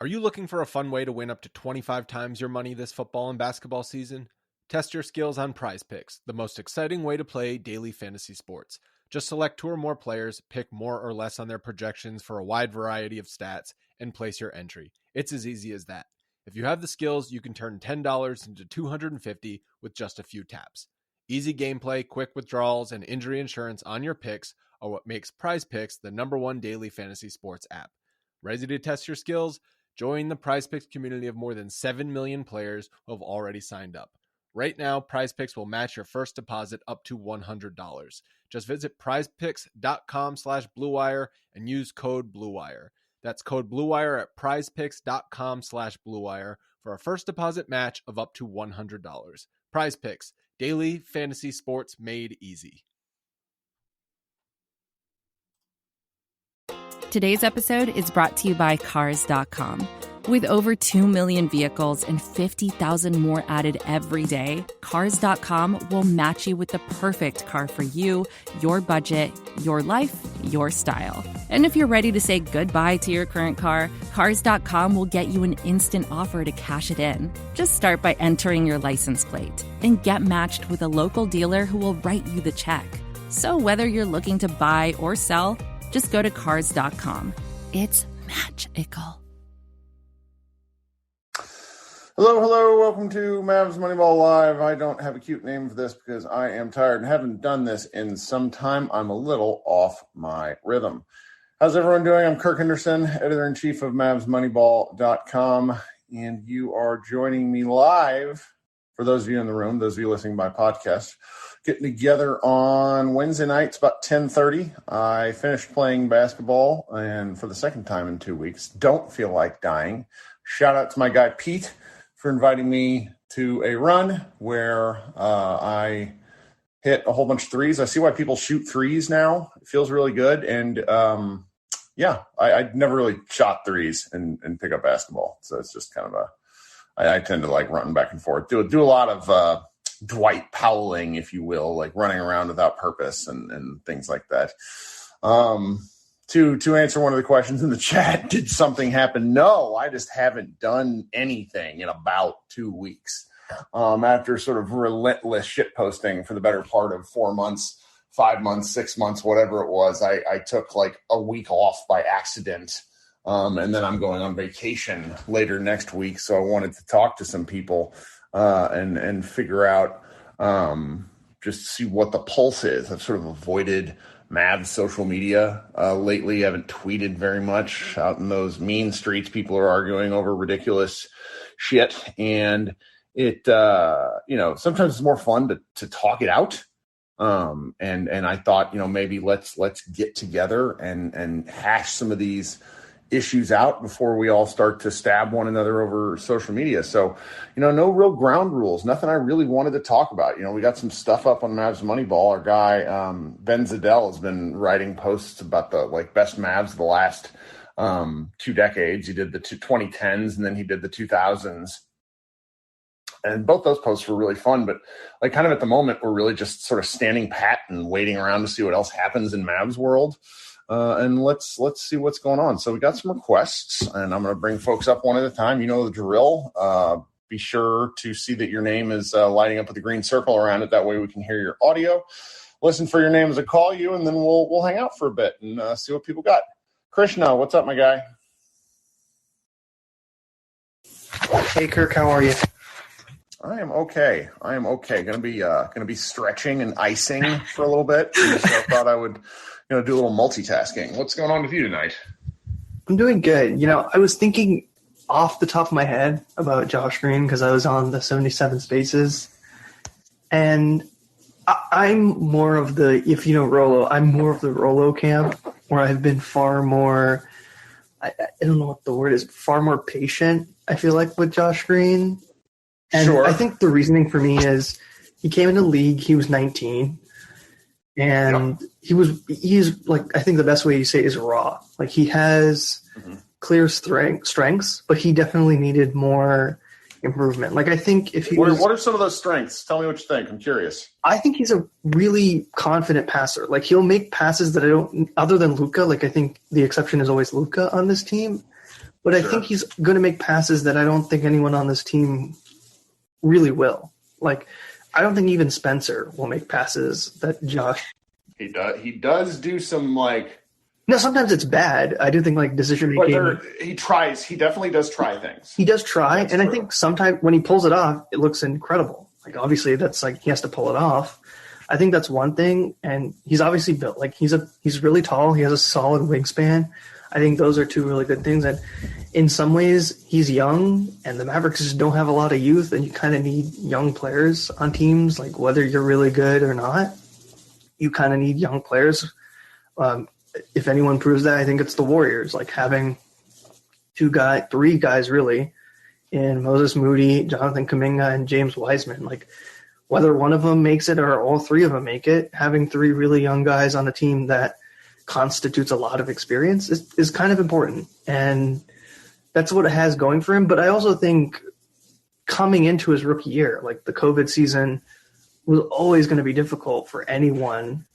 Are you looking for a fun way to win up to 25 times your money this football and basketball season? Test your skills on Prize Picks, the most exciting way to play daily fantasy sports. Just select 2 or more players, pick more or less on their projections for a wide variety of stats, and place your entry. It's as easy as that. If you have the skills, you can turn $10 into $250 with just a few taps. Easy gameplay, quick withdrawals, and injury insurance on your picks are what makes Prize Picks the #1 daily fantasy sports app. Ready to test your skills? Join the Prize Picks community of more than 7 million players who have already signed up. Right now, Prize Picks will match your first deposit up to $100. Just visit prizepicks.com/BlueWire and use code BlueWire. That's code BlueWire at prizepicks.com/BlueWire for a first deposit match of up to $100. Prize Picks, daily fantasy sports made easy. Today's episode is brought to you by Cars.com. With over 2 million vehicles and 50,000 more added every day, Cars.com will match you with the perfect car for you, your budget, your life, your style. And if you're ready to say goodbye to your current car, Cars.com will get you an instant offer to cash it in. Just start by entering your license plate and get matched with a local dealer who will write you the check. So whether you're looking to buy or sell, just go to Cars.com. It's magical. Hello, welcome to Mavs Moneyball Live. I don't have a cute name for this because I am tired and haven't done this in some time. I'm a little off my rhythm. How's everyone doing? I'm Kirk Henderson, editor-in-chief of MavsMoneyball.com, and you are joining me live, for those of you in the room, those of you listening by podcast, getting together on Wednesday nights about 10:30. I finished playing basketball, and for the second time in 2 weeks, don't feel like dying. Shout out to my guy Pete for inviting me to a run where I hit a whole bunch of threes. I see why people shoot threes now. It feels really good. And I never really shot threes and pick up basketball. So it's just kind of I tend to like running back and forth. Do a lot of Dwight Powelling, if you will, like running around without purpose and things like that. To answer one of the questions in the chat, did something happen? No, I just haven't done anything in about 2 weeks. After sort of relentless shit posting for the better part of 4 months, 5 months, 6 months, whatever it was, I took like a week off by accident. And then I'm going on vacation later next week. So I wanted to talk to some people and figure out, just see what the pulse is. I've sort of avoided Mavs social media lately. I haven't tweeted very much. Out in those mean streets, people are arguing over ridiculous shit. And it, sometimes it's more fun to talk it out. And I thought, maybe let's get together and hash some of these issues out before we all start to stab one another over social media. So, no real ground rules, nothing I really wanted to talk about. We got some stuff up on Mavs Moneyball. Our guy, Ben Zadell, has been writing posts about the best Mavs of the last 2 decades. He did the 2010s and then he did the 2000s. And both those posts were really fun, but kind of at the moment, we're really just sort of standing pat and waiting around to see what else happens in Mavs world. And let's see what's going on. So we got some requests, and I'm going to bring folks up one at a time. You know the drill. Be sure to see that your name is lighting up with a green circle around it. That way we can hear your audio. Listen for your name as I call you, and then we'll hang out for a bit and see what people got. Krishna, what's up, my guy? Hey, Kirk, how are you? I am okay. Gonna be stretching and icing for a little bit. So I thought I would do a little multitasking. What's going on with you tonight? I'm doing good. I was thinking off the top of my head about Josh Green because I was on the 77 Spaces. And I'm more of the, if you know Rolo, I'm more of the Rolo camp where I've been far more, I don't know what the word is, far more patient, I feel like, with Josh Green. And sure. I think the reasoning for me is he came into the league, he was 19. And he's like, I think the best way you say it is raw. Like he has clear strengths, but he definitely needed more improvement. Like I think if he what are some of those strengths? Tell me what you think. I'm curious. I think he's a really confident passer. Like he'll make passes that I don't, other than Luka, like I think the exception is always Luka on this team. but I think he's going to make passes that I don't think anyone on this team really will. Like, I don't think even Spencer will make passes that Josh. He does do some like. No, sometimes it's bad. I do think like decision making. But he tries. He definitely does try things. He does try, and I think sometimes when he pulls it off, it looks incredible. Like obviously, that's like he has to pull it off. I think that's one thing, and he's obviously built like he's really tall. He has a solid wingspan. I think those are two really good things. And in some ways, he's young, and the Mavericks just don't have a lot of youth, and you kind of need young players on teams. Like whether you're really good or not, you kind of need young players. If anyone proves that, I think it's the Warriors. Like having three guys really, in Moses Moody, Jonathan Kuminga, and James Wiseman. Like whether one of them makes it or all three of them make it, having three really young guys on a team that constitutes a lot of experience is kind of important. And that's what it has going for him. But I also think coming into his rookie year, like the COVID season was always going to be difficult for anyone.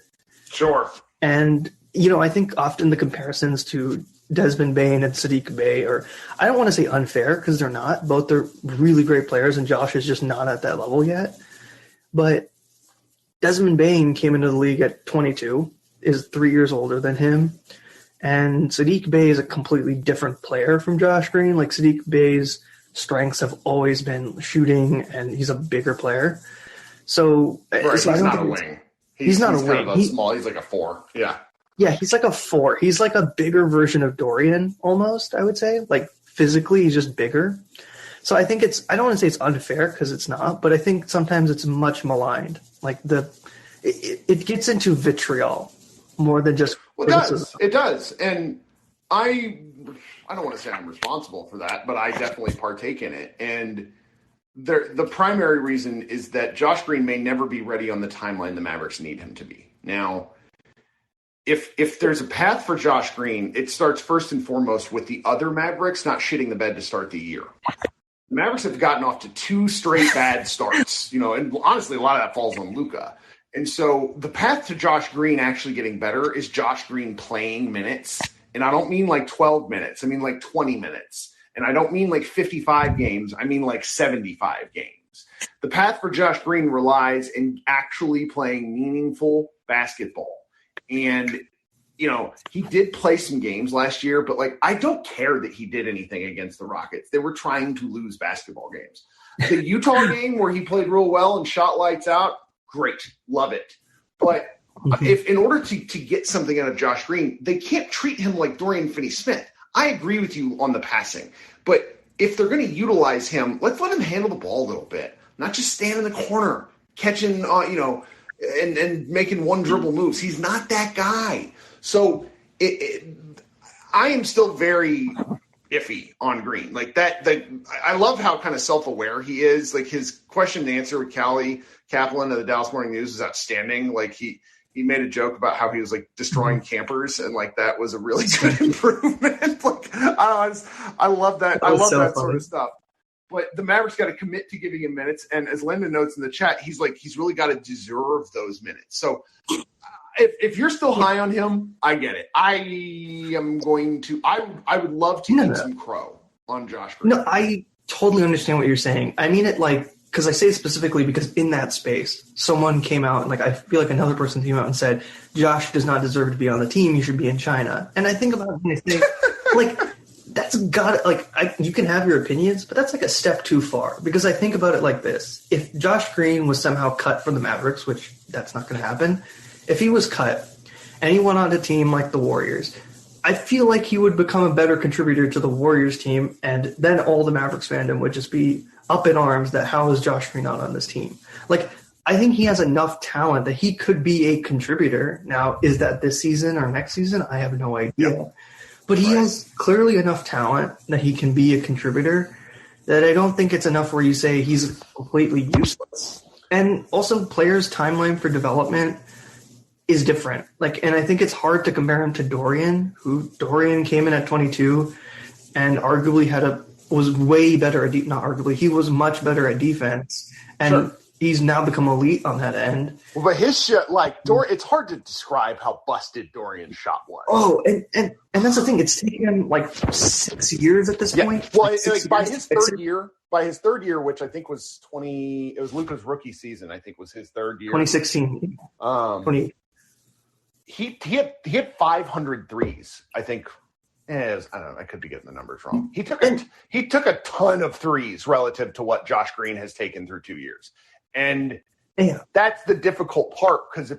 Sure. And, I think often the comparisons to Desmond Bane and Sadiq Bey are, I don't want to say unfair because they're not. Both are really great players, and Josh is just not at that level yet. But Desmond Bane came into the league at 22, is 3 years older than him. And Sadiq Bey is a completely different player from Josh Green. Like Sadiq Bey's strengths have always been shooting, and he's a bigger player. So, right, so he's not a wing. He's not a wing. Kind of small. He's like a 4. Yeah. Yeah, he's like a 4. He's like a bigger version of Dorian almost, I would say. Like physically, he's just bigger. So I think I don't want to say it's unfair because it's not, but I think sometimes it's much maligned. Like it gets into vitriol more than just. Well, it does. And I don't want to say I'm responsible for that, but I definitely partake in it. And the primary reason is that Josh Green may never be ready on the timeline the Mavericks need him to be. Now, if there's a path for Josh Green, it starts first and foremost with the other Mavericks not shitting the bed to start the year. The Mavericks have gotten off to 2 straight bad starts, and honestly, a lot of that falls on Luka. And so the path to Josh Green actually getting better is Josh Green playing minutes. And I don't mean like 12 minutes. I mean like 20 minutes. And I don't mean like 55 games. I mean like 75 games. The path for Josh Green relies in actually playing meaningful basketball. And, he did play some games last year, but like, I don't care that he did anything against the Rockets. They were trying to lose basketball games. The Utah game where he played real well and shot lights out, great. Love it. But if in order to get something out of Josh Green, they can't treat him like Dorian Finney-Smith. I agree with you on the passing, but if they're going to utilize him, let's let him handle the ball a little bit, not just stand in the corner, catching, and making one dribble moves. He's not that guy. So I am still very iffy on Green. Like that, I love how kind of self-aware he is. Like his question and answer with Callie Kaplan of the Dallas Morning News is outstanding. Like he made a joke about how he was like destroying campers, and like that was a really good improvement. Like I love that. I love that sort of stuff. But the Mavericks got to commit to giving him minutes, and as Lyndon notes in the chat, he's really got to deserve those minutes. So if you're still high on him, I get it. I would love to eat some crow on Josh Green. No, I totally understand what you're saying. I mean it like, because I say it specifically because in that space, someone came out and like I feel like another person came out and said, Josh does not deserve to be on the team. You should be in China. And I think about it and I think, like, that's got like you can have your opinions, but that's like a step too far. Because I think about it like this: if Josh Green was somehow cut from the Mavericks, which that's not going to happen, if he was cut and he went on a team like the Warriors, I feel like he would become a better contributor to the Warriors team, and then all the Mavericks fandom would just be up in arms that how is Josh Green not on this team? Like, I think he has enough talent that he could be a contributor. Now, is that this season or next season? I have no idea. Yep. But he has clearly enough talent that he can be a contributor that I don't think it's enough where you say he's completely useless. And also players' timeline for development is different. Like, and I think it's hard to compare him to Dorian, who Dorian came in at 22 and arguably was way better at not arguably, he was much better at defense. And he's now become elite on that end. Well, but his shot, it's hard to describe how busted Dorian's shot was. Oh, and that's the thing. It's taken him like 6 years at this point. Well, By his third year, which I think was it was Luka's rookie season, I think was his third year. 2016. 20. He hit 500 threes, I think. I don't know. I could be getting the numbers wrong. He took a ton of threes relative to what Josh Green has taken through 2 years. And that's the difficult part, because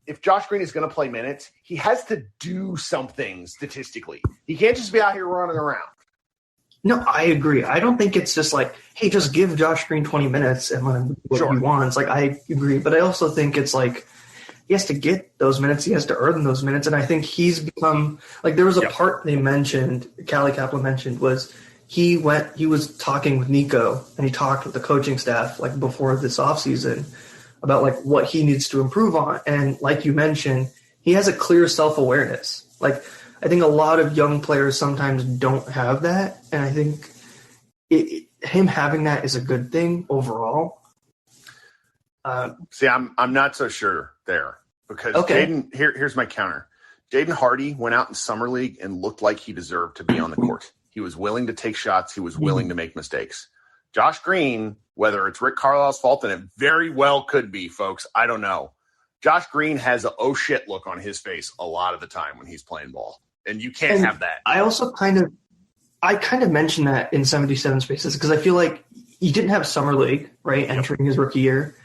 if Josh Green is going to play minutes, he has to do something statistically. He can't just be out here running around. No, I agree. I don't think it's just like, hey, just give Josh Green 20 minutes and let him do what he wants. Like, I agree. But I also think it's like he has to get those minutes. He has to earn those minutes. And I think he's become – like there was a part they mentioned, Callie Kaplan mentioned, was he was talking with Nico and he talked with the coaching staff like before this offseason about like what he needs to improve on. And like you mentioned, he has a clear self-awareness. Like I think a lot of young players sometimes don't have that. And I think him having that is a good thing overall. See, I'm not so sure there, because Jaden, here's my counter. Jaden Hardy went out in summer league and looked like he deserved to be on the court. He was willing to take shots. He was willing to make mistakes. Josh Green, whether it's Rick Carlisle's fault, and it very well could be, folks, I don't know. Josh Green has a oh shit look on his face a lot of the time when he's playing ball, and you can't have that. I also kind of mentioned that in 77 Spaces because I feel like he didn't have summer league, right, entering his rookie year.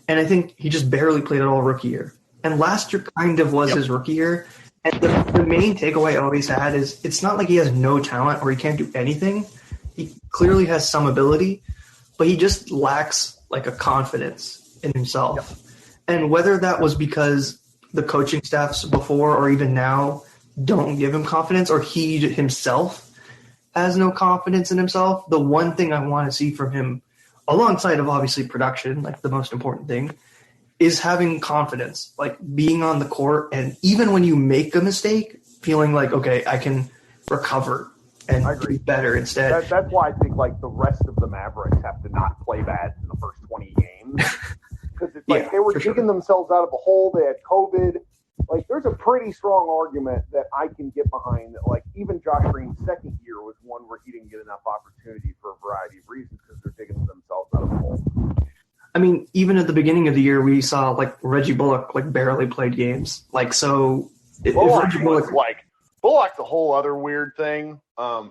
And I think he just barely played at all rookie year. And last year kind of was his rookie year. And the main takeaway I always had is it's not like he has no talent or he can't do anything. He clearly has some ability, but he just lacks like a confidence in himself. Yep. And whether that was because the coaching staffs before or even now don't give him confidence, or he himself has no confidence in himself, the one thing I want to see from him, alongside of obviously production, like the most important thing, is having confidence, like being on the court. And even when you make a mistake, feeling like, okay, I can recover and do better instead. That's why I think like the rest of the Mavericks have to not play bad in the first 20 games. Because it's like they were digging themselves out of a hole. They had COVID. Like there's a pretty strong argument that I can get behind that like even Josh Green's second year was one where he didn't get enough opportunity for a variety of reasons because they're digging themselves out of a hole. I mean, even at the beginning of the year, we saw like Reggie Bullock like barely played games. Like so, Bullock's a whole other weird thing.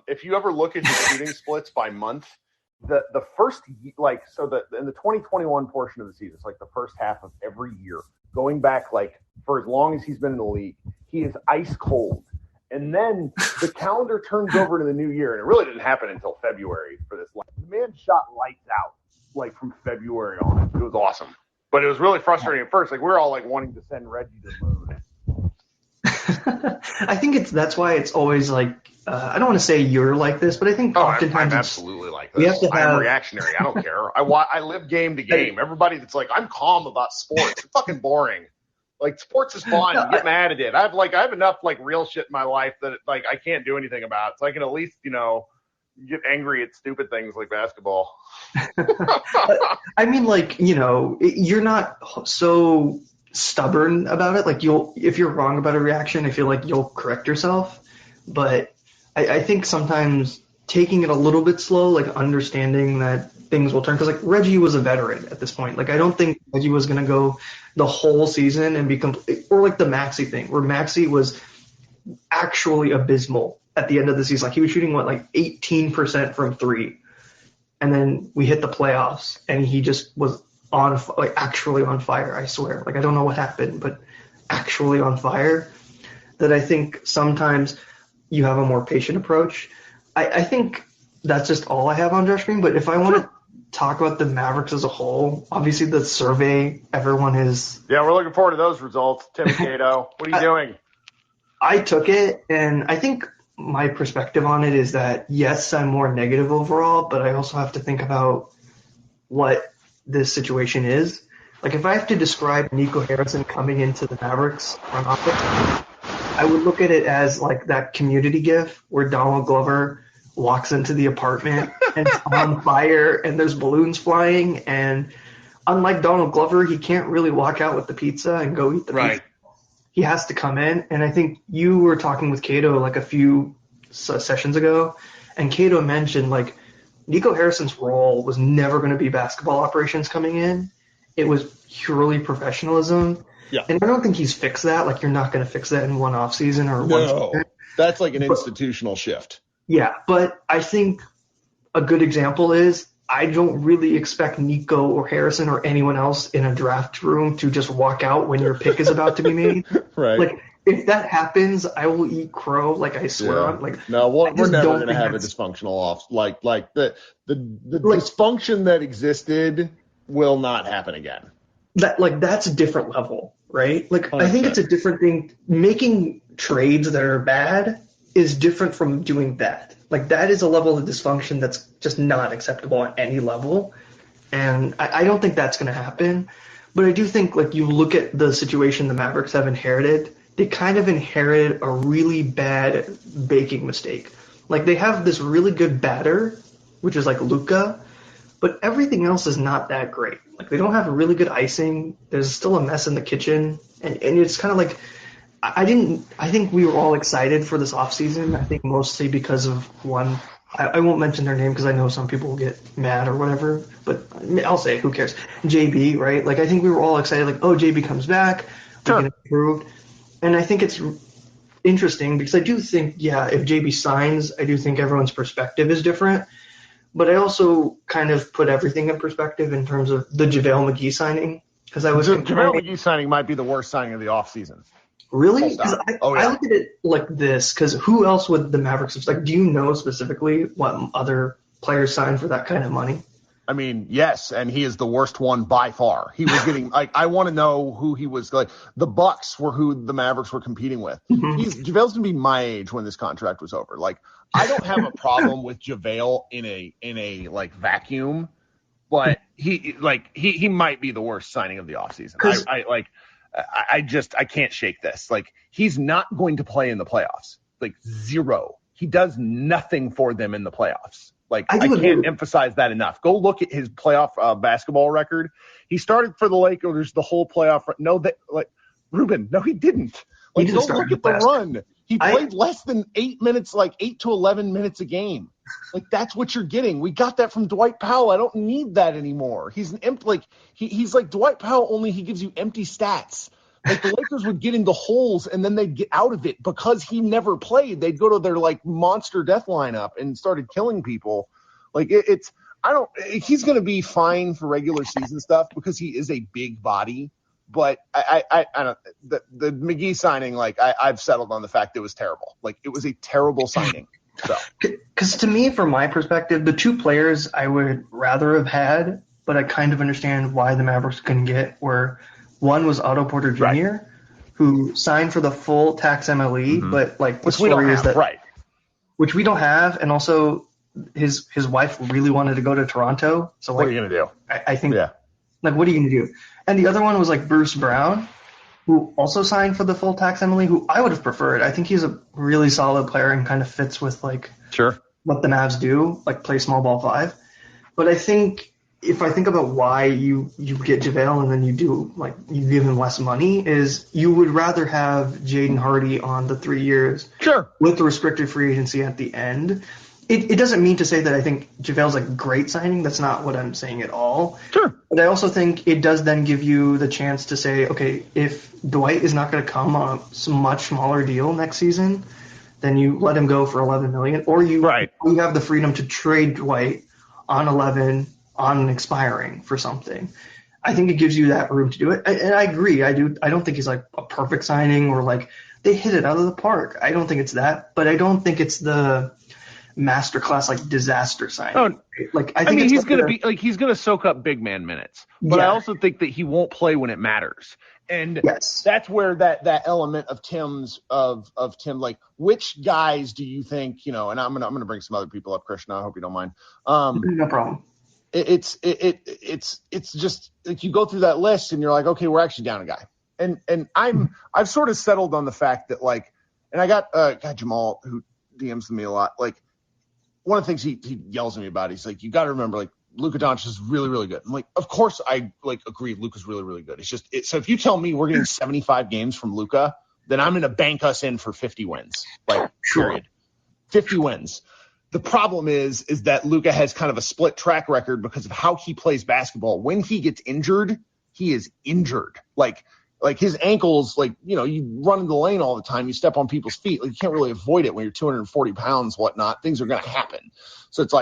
If you ever look at his shooting splits by month, the first in the 2021 portion of the season, it's like the first half of every year, going back like for as long as he's been in the league, he is ice cold. And then the calendar turns over to the new year, and it really didn't happen until February for this. The man shot lights out like from February on. It was awesome, but it was really frustrating at first. Like we were all like wanting to send Reggie to the moon. I think that's why it's always like I don't want to say you're like this, but I think oftentimes I'm absolutely like this. I'm reactionary. I don't care. I live game to game. Everybody that's like I'm calm about sports. It's fucking boring. Like sports is fun. You get mad at it. I have enough like real shit in my life that like I can't do anything about. So I can at least get angry at stupid things like basketball. I mean, like you're not so stubborn about it. Like if you're wrong about a reaction, I feel like you'll correct yourself. But I think sometimes taking it a little bit slow, like understanding that things will turn. Because like Reggie was a veteran at this point. Like I don't think Reggie was going to go the whole season and be complete, or like the Maxey thing, where Maxey was actually abysmal at the end of the season. Like he was shooting 18% from three, and then we hit the playoffs, and he just was actually on fire. I swear. Like I don't know what happened, but actually on fire. That I think sometimes you have a more patient approach. I think that's just all I have on Josh Green. But if I want to talk about the Mavericks as a whole, obviously the survey, everyone is. Yeah, we're looking forward to those results. Tim Cato, what are you doing? I took it, and I think my perspective on it is that, yes, I'm more negative overall, but I also have to think about what this situation is. Like, if I have to describe Nico Harrison coming into the Mavericks front office, I would look at it as like that Community gif where Donald Glover walks into the apartment and it's on fire and there's balloons flying, and unlike Donald Glover, he can't really walk out with the pizza and go eat the pizza. He has to come in. And I think you were talking with Cato like a few sessions ago, and Cato mentioned like Nico Harrison's role was never going to be basketball operations coming in. It was purely professionalism. Yeah. And I don't think he's fixed that. Like, you're not going to fix that in one off season or one season. That's like an institutional shift. Yeah, but I think a good example is I don't really expect Nico or Harrison or anyone else in a draft room to just walk out when your pick is about to be made. Right. Like, if that happens, I will eat crow. Like, I swear on. Like, no, we're never going to have a dysfunctional off. Like the dysfunction that existed will not happen again. That's a different level, right? Like, 100%. I think it's a different thing. Making trades that are bad is different from doing that. Like, that is a level of dysfunction that's just not acceptable at any level. And I don't think that's going to happen. But I do think, like, you look at the situation the Mavericks have inherited, they kind of inherit a really bad baking mistake. Like, they have this really good batter, which is like Luka, but everything else is not that great. Like, they don't have a really good icing. There's still a mess in the kitchen. And it's kind of like, I think we were all excited for this offseason. I think mostly because of one. I won't mention their name because I know some people will get mad or whatever, but I'll say, who cares? JB, right? Like, I think we were all excited, like, oh, JB comes back, we get improved. And I think it's interesting because I do think, yeah, if JB signs, I do think everyone's perspective is different. But I also kind of put everything in perspective in terms of the JaVale McGee signing. Because JaVale McGee signing might be the worst signing of the offseason. Really? Because I look at it like this, because who else would the Mavericks, like, do you know specifically what other players signed for that kind of money? I mean, yes, and he is the worst one by far. He was getting, like, I want to know who he was, like, the Bucks were who the Mavericks were competing with. Mm-hmm. JaVale's going to be my age when this contract was over. Like, I don't have a problem with JaVale in a like vacuum, but he might be the worst signing of the offseason. I can't shake this. Like, he's not going to play in the playoffs. Like, zero. He does nothing for them in the playoffs. Like, I can't emphasize that enough. Go look at his playoff basketball record. He started for the Lakers the whole playoff. Ruben, no, he didn't. Like, go look at the run. He played less than 8 minutes, like 8 to 11 minutes a game. Like, that's what you're getting. We got that from Dwight Powell. I don't need that anymore. He's he's like Dwight Powell, only he gives you empty stats. Like, the Lakers would get into holes and then they'd get out of it because he never played. They'd go to their like monster death lineup and started killing people. Like, he's going to be fine for regular season stuff because he is a big body. But I don't, the McGee signing, like, I've settled on the fact it was terrible. Like, it was a terrible signing. So, because to me, from my perspective, the two players I would rather have had, but I kind of understand why the Mavericks couldn't get, were one was Otto Porter Jr., right, who signed for the full tax MLE, mm-hmm, but like the story is that, right, which we don't have, and also his wife really wanted to go to Toronto. So like, what are you gonna do? I think, yeah, like, what are you gonna do? And the other one was like Bruce Brown, who also signed for the full tax MLE, who I would have preferred. I think he's a really solid player and kind of fits with like what the Mavs do, like play small ball 5. But I think if I think about why you get JaVale and then you give him less money, is you would rather have Jaden Hardy on the 3 years with the restricted free agency at the end. It doesn't mean to say that I think JaVale's a great signing. That's not what I'm saying at all. Sure. But I also think it does then give you the chance to say, okay, if Dwight is not going to come on a much smaller deal next season, then you let him go for $11 million, or you have the freedom to trade Dwight on 11 on expiring for something. I think it gives you that room to do it. And I agree. I don't think he's like a perfect signing or like they hit it out of the park. I don't think it's that, but I don't think it's the masterclass like disaster signing. Oh, like I mean, he's going to be like he's going to soak up big man minutes, but I also think that he won't play when it matters. And that's where that element of Tim's of Tim, like, which guys do you think, and I'm gonna bring some other people up, Krishna. I hope you don't mind. No problem. It's just like you go through that list and you're like, okay, we're actually down a guy. And I've sort of settled on the fact that, like, and I got Jamal, who DMs me a lot. Like, one of the things he yells at me about, he's like, you got to remember, like, Luka Doncic is really, really good. I'm like, of course I agree Luka's really, really good. It's just so if you tell me we're getting 75 games from Luka, then I'm going to bank us in for 50 wins. Period. 50 wins. The problem is that Luka has kind of a split track record because of how he plays basketball. When he gets injured, he is injured. Like his ankles, you run in the lane all the time. You step on people's feet. You can't really avoid it when you're 240 pounds, whatnot. Things are going to happen. So it's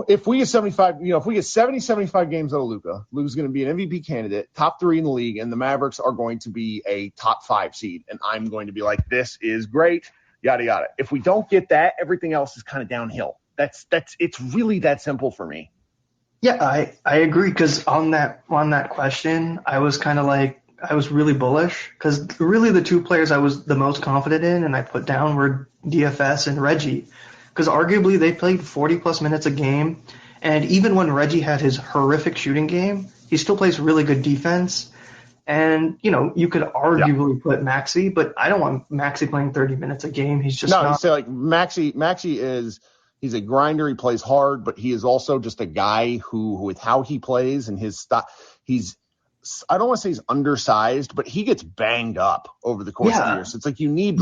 if we get 75, if we get 75 games out of Luka, Luka's going to be an MVP candidate, top 3 in the league, and the Mavericks are going to be a top 5 seed. And I'm going to be like, this is great. Yada, yada. If we don't get that, everything else is kind of downhill. It's really that simple for me. Yeah, I agree. Because on that question, I was kind of like, I was really bullish because really the 2 players I was the most confident in and I put down were DFS and Reggie, because arguably they played 40 plus minutes a game. And even when Reggie had his horrific shooting game, he still plays really good defense. And, you could arguably put Maxey, but I don't want Maxey playing 30 minutes a game. He's just not. No, Maxey he's a grinder. He plays hard, but he is also just a guy who with how he plays and his style, I don't want to say he's undersized, but he gets banged up over the course of the year. So it's like you need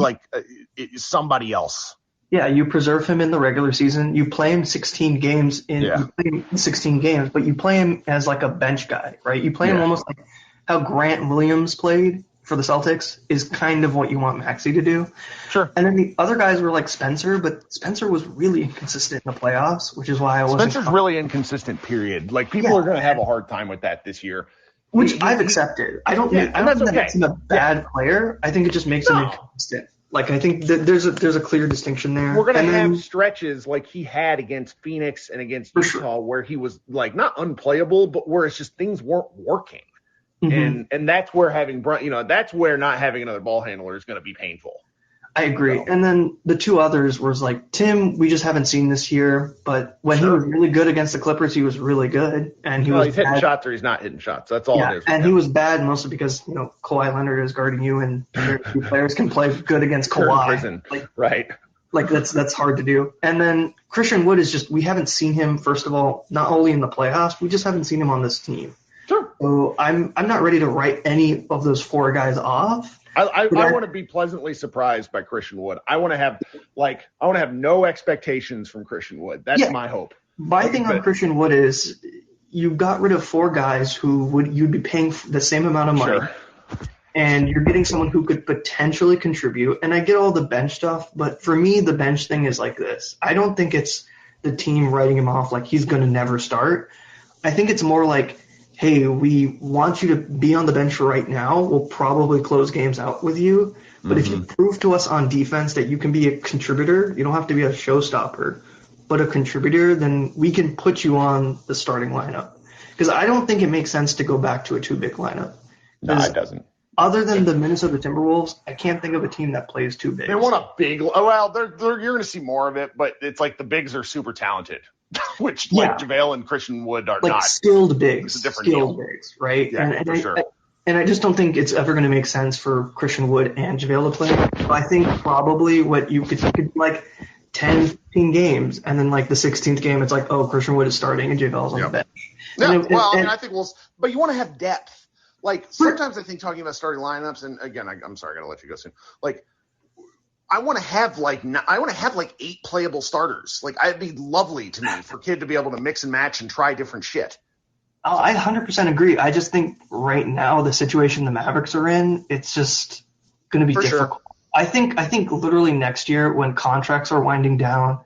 somebody else. Yeah, you preserve him in the regular season. You play him 16 games you play him 16 games, but you play him as like a bench guy, right? You play him almost like how Grant Williams played for the Celtics is kind of what you want Maxey to do. Sure. And then the other guys were like Spencer, but Spencer was really inconsistent in the playoffs, which is why I wasn't. Spencer's really inconsistent, period. People are going to have a hard time with that this year. Which I've accepted. I don't think that makes him a bad player. I think it just makes him inconsistent. I think that there's a clear distinction there. We're going to have stretches like he had against Phoenix and against Utah where he was not unplayable, but where it's just things weren't working. Mm-hmm. And that's where that's where not having another ball handler is going to be painful. I agree. So. And then the 2 others was Tim, we just haven't seen this year, but when he was really good against the Clippers, he was really good. And he's hitting shots or he's not hitting shots. That's all it is. And he was bad mostly because, Kawhi Leonard is guarding you and very few players can play good against Kawhi. Right. That's hard to do. And then Christian Wood is we haven't seen him, first of all, not only in the playoffs, we just haven't seen him on this team. Sure. So I'm not ready to write any of those 4 guys off. I want to be pleasantly surprised by Christian Wood. I want to have no expectations from Christian Wood. That's my hope. My thing on Christian Wood is you got rid of 4 guys who you'd be paying the same amount of money. Sure. And you're getting someone who could potentially contribute. And I get all the bench stuff, but for me, the bench thing is like this. I don't think it's the team writing him off like he's going to never start. I think it's more like, hey, we want you to be on the bench right now. We'll probably close games out with you. But if you prove to us on defense that you can be a contributor, you don't have to be a showstopper, but a contributor, then we can put you on the starting lineup. Because I don't think it makes sense to go back to a 2-big lineup. No, it doesn't. Other than the Minnesota Timberwolves, I can't think of a team that plays 2 bigs. They want a big – you're going to see more of it, but it's like the bigs are super talented. Which JaVale and Christian Wood are not skilled bigs. It's a different deal. Bigs, right? Yeah, for sure. And I just don't think it's ever going to make sense for Christian Wood and JaVale to play. I think probably what you could 10, 15 games, and then the 16th game, it's Christian Wood is starting and JaVale's on the bench. Yeah, I think but you want to have depth. Sometimes I think talking about starting lineups, and again, I'm sorry, I got to let you go soon. I want to have 8 playable starters. It'd be lovely to me for Kid to be able to mix and match and try different shit. Oh, I 100% agree. I just think right now the situation the Mavericks are in, it's just going to be difficult. Sure. I think literally next year when contracts are winding down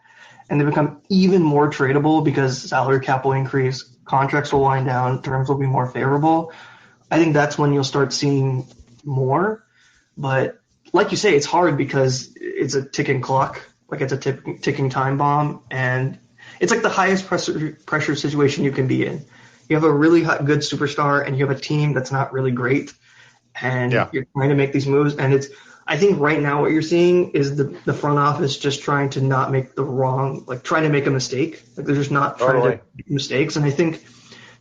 and they become even more tradable because salary cap will increase, contracts will wind down, terms will be more favorable. I think that's when you'll start seeing more. But like you say, it's hard because it's a ticking clock, it's a ticking time bomb, and it's the highest pressure situation you can be in. You have a really good superstar, and you have a team that's not really great, and you're trying to make these moves. And I think right now what you're seeing is the front office just trying to not make trying to make a mistake. They're just not trying to make mistakes, and I think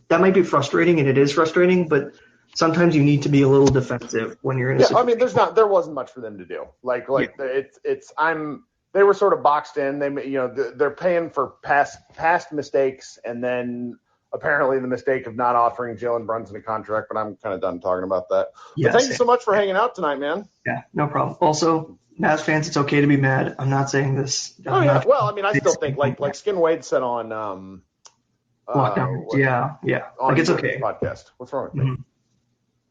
that might be frustrating, and it is frustrating, but sometimes you need to be a little defensive when you're in a situation. There wasn't much for them to do. they were sort of boxed in. They're paying for past mistakes, and then apparently the mistake of not offering Jalen Brunson a contract. But I'm kind of done talking about that. Yeah, but thank you so much for hanging out tonight, man. Yeah, no problem. Also, Mavs fans, it's okay to be mad. I'm not saying this. Oh yeah. Well, I mean, I still think like Skin Wade said on lockdown. Yeah. on Like, it's okay. Podcast. What's wrong with me?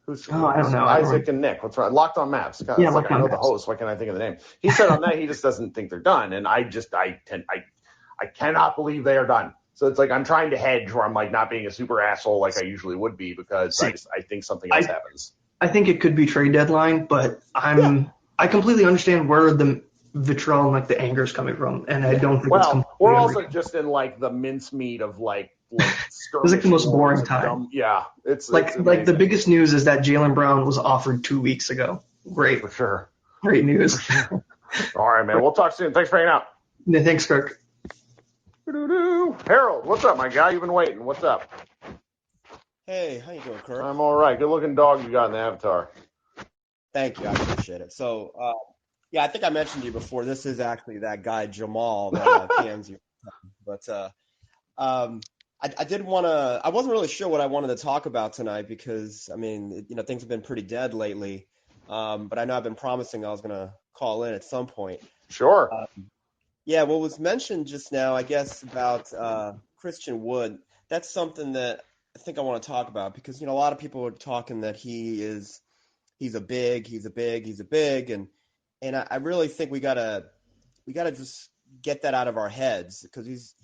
I don't know. Isaac and Nick. What's wrong? Locked on Mavs. God, Yeah, I know Mavs. the host. Why can't I think of the name? He said on that he just doesn't think they're done, and I cannot believe they are done. So it's like I'm trying to hedge where I'm like not being a super asshole like I usually would be because I think something else happens. I think it could be trade deadline, but I completely understand where the vitriol and like the anger is coming from, and I don't think it's completely we're also just in like the mincemeat of like it's like the most boring time. It's like the biggest news is that Jaylen Brown was offered 2 weeks ago. Great. For sure. Great news. Sure. All right, man. We'll talk soon. Thanks for hanging out. Yeah, thanks, Kirk. Harold, what's up, my guy? You've been waiting. What's up? Hey, how you doing, Kirk? I'm all right. Good looking dog you got in the avatar. Thank you. I appreciate it. So, I think I mentioned to you before, this is actually that guy, Jamal, that PMs you. But I did want to – I wasn't really sure what I wanted to talk about tonight because, I mean, things have been pretty dead lately. But I know I've been promising I was going to call in at some point. Sure. What was mentioned just now, I guess, about Christian Wood, that's something that I think I want to talk about because, a lot of people are talking that he's a big, and I really think we gotta just get that out of our heads because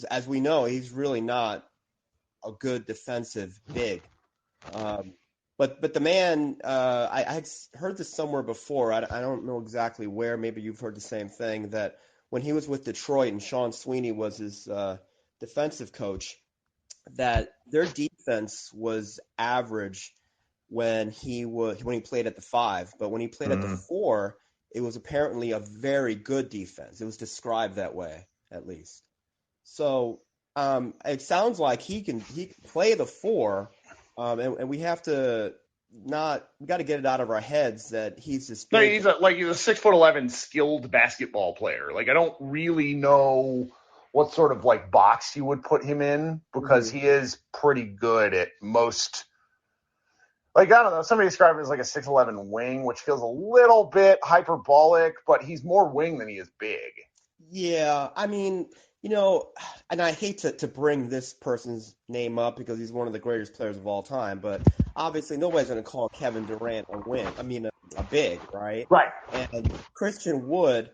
as we know, he's really not a good defensive big. But the man, I had heard this somewhere before. I don't know exactly where. Maybe you've heard the same thing, that when he was with Detroit and Sean Sweeney was his defensive coach, that their defense was average when he played at the 5, but when he played at the 4, it was apparently a very good defense. It was described that way, at least. So it sounds like he can play the 4, and we have to we got to get it out of our heads that he's this big. No, he's a 6'11" skilled basketball player. Like I don't really know what sort of like box you would put him in because he is pretty good at most. Like, I don't know, somebody described him as like a 6'11" wing, which feels a little bit hyperbolic, but he's more wing than he is big. Yeah, I mean, and I hate to bring this person's name up because he's one of the greatest players of all time, but obviously nobody's going to call Kevin Durant a wing. I mean, a big, right? Right. And Christian Wood,